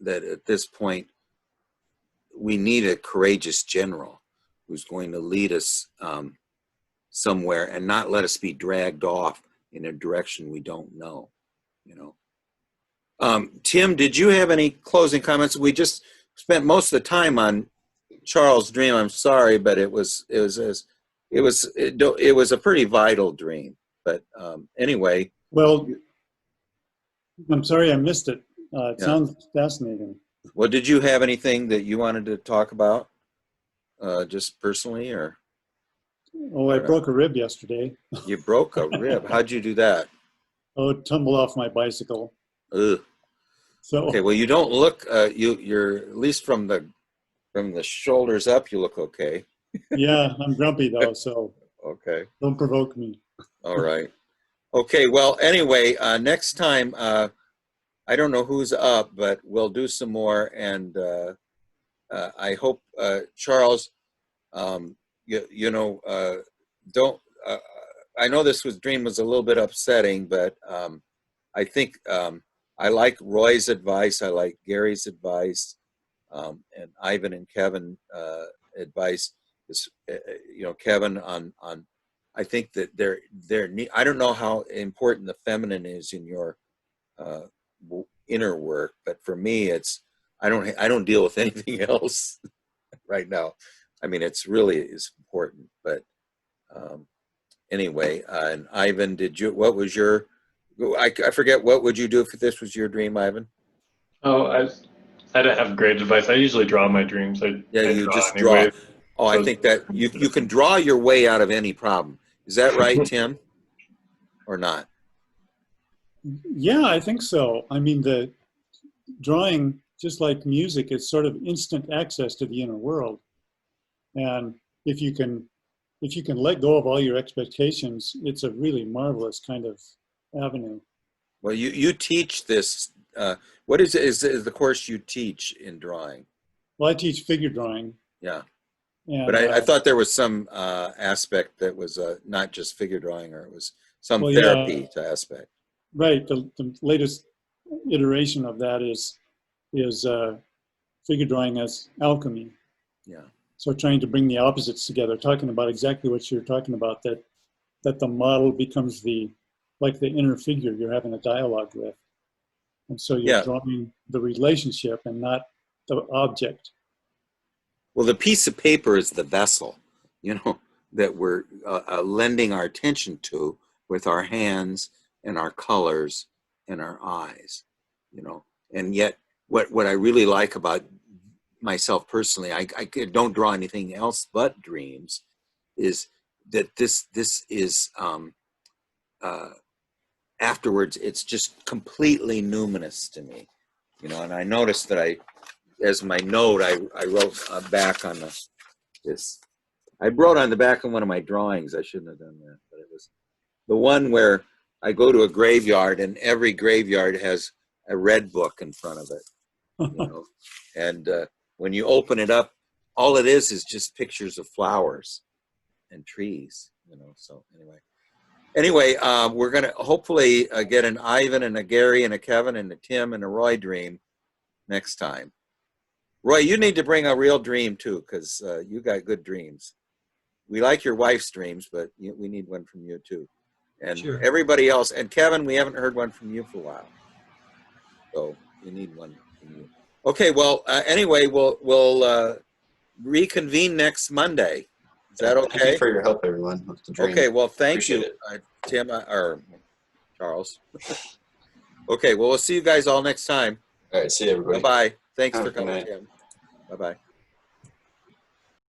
that at this point we need a courageous general who's going to lead us somewhere and not let us be dragged off in a direction we don't know. You know, Tim, did you have any closing comments? We just spent most of the time on Charles' dream. I'm sorry, but it was a pretty vital dream. But anyway, Well, I'm sorry I missed it. It Yeah. sounds fascinating. well, did you have anything that you wanted to talk about, just personally, or Oh, I broke a rib yesterday. you broke a rib? How'd you do that? Oh, it tumbled off my bicycle. Ugh. So Okay, well, you don't look. You're at least from the shoulders up. You look okay. yeah, I'm grumpy though, so Okay. don't provoke me. All right. Okay. Well, anyway, next time, I don't know who's up, but we'll do some more. And I hope, Charles, don't. I know this dream was a little bit upsetting, but I think I like Roy's advice. I like Gary's advice, and Ivan and Kevin advice. Is Kevin on. I think that I don't know how important the feminine is in your inner work, but for me, I don't deal with anything else right now. I mean, it's really is important, but anyway. And Ivan, what was your? I forget, what would you do if this was your dream, Ivan? Oh, I don't have great advice. I usually draw my dreams. I You draw just anyway. draw. Oh, I think that you can draw your way out of any problem. Is that right, Tim? Or not? Yeah, I think so. I mean, the drawing, just like music, is sort of instant access to the inner world. And if you can let go of all your expectations, it's a really marvelous kind of avenue. Well, you teach this. What is the course you teach in drawing? Well, I teach figure drawing. Yeah. And, But I thought there was some aspect that was not just figure drawing, or it was some Well, therapy to aspect. right. The latest iteration of that is figure drawing as alchemy. Yeah. So trying to bring the opposites together, talking about exactly what you're talking about, that the model becomes like the inner figure you're having a dialogue with. And so you're Yeah. drawing the relationship and not the object. Well, the piece of paper is the vessel, that we're lending our attention to with our hands and our colors and our eyes, And yet, what I really like about myself personally, I don't draw anything else but dreams, is that this is afterwards it's just completely numinous to me, And I noticed that as my note, I wrote back on this. I wrote on the back of one of my drawings. I shouldn't have done that, but it was the one where I go to a graveyard, and every graveyard has a red book in front of it, And when you open it up, all it is just pictures of flowers and trees, So anyway, we're gonna hopefully get an Ivan and a Gary and a Kevin and a Tim and a Roy dream next time. Roy, you need to bring a real dream too, because you got good dreams. We like your wife's dreams, but we need one from you too. And Sure. everybody else, and Kevin, we haven't heard one from you for a while. So you need one from you. Okay, well, anyway, we'll reconvene next Monday. Is that Thank you okay? for your help, everyone, with the dream. Okay, well, thank Appreciate you, it. Tim, or Charles. Okay, well, we'll see you guys all next time. All right, see you, everybody. Bye-bye. Thanks Have for a good coming, night. Tim. Bye-bye.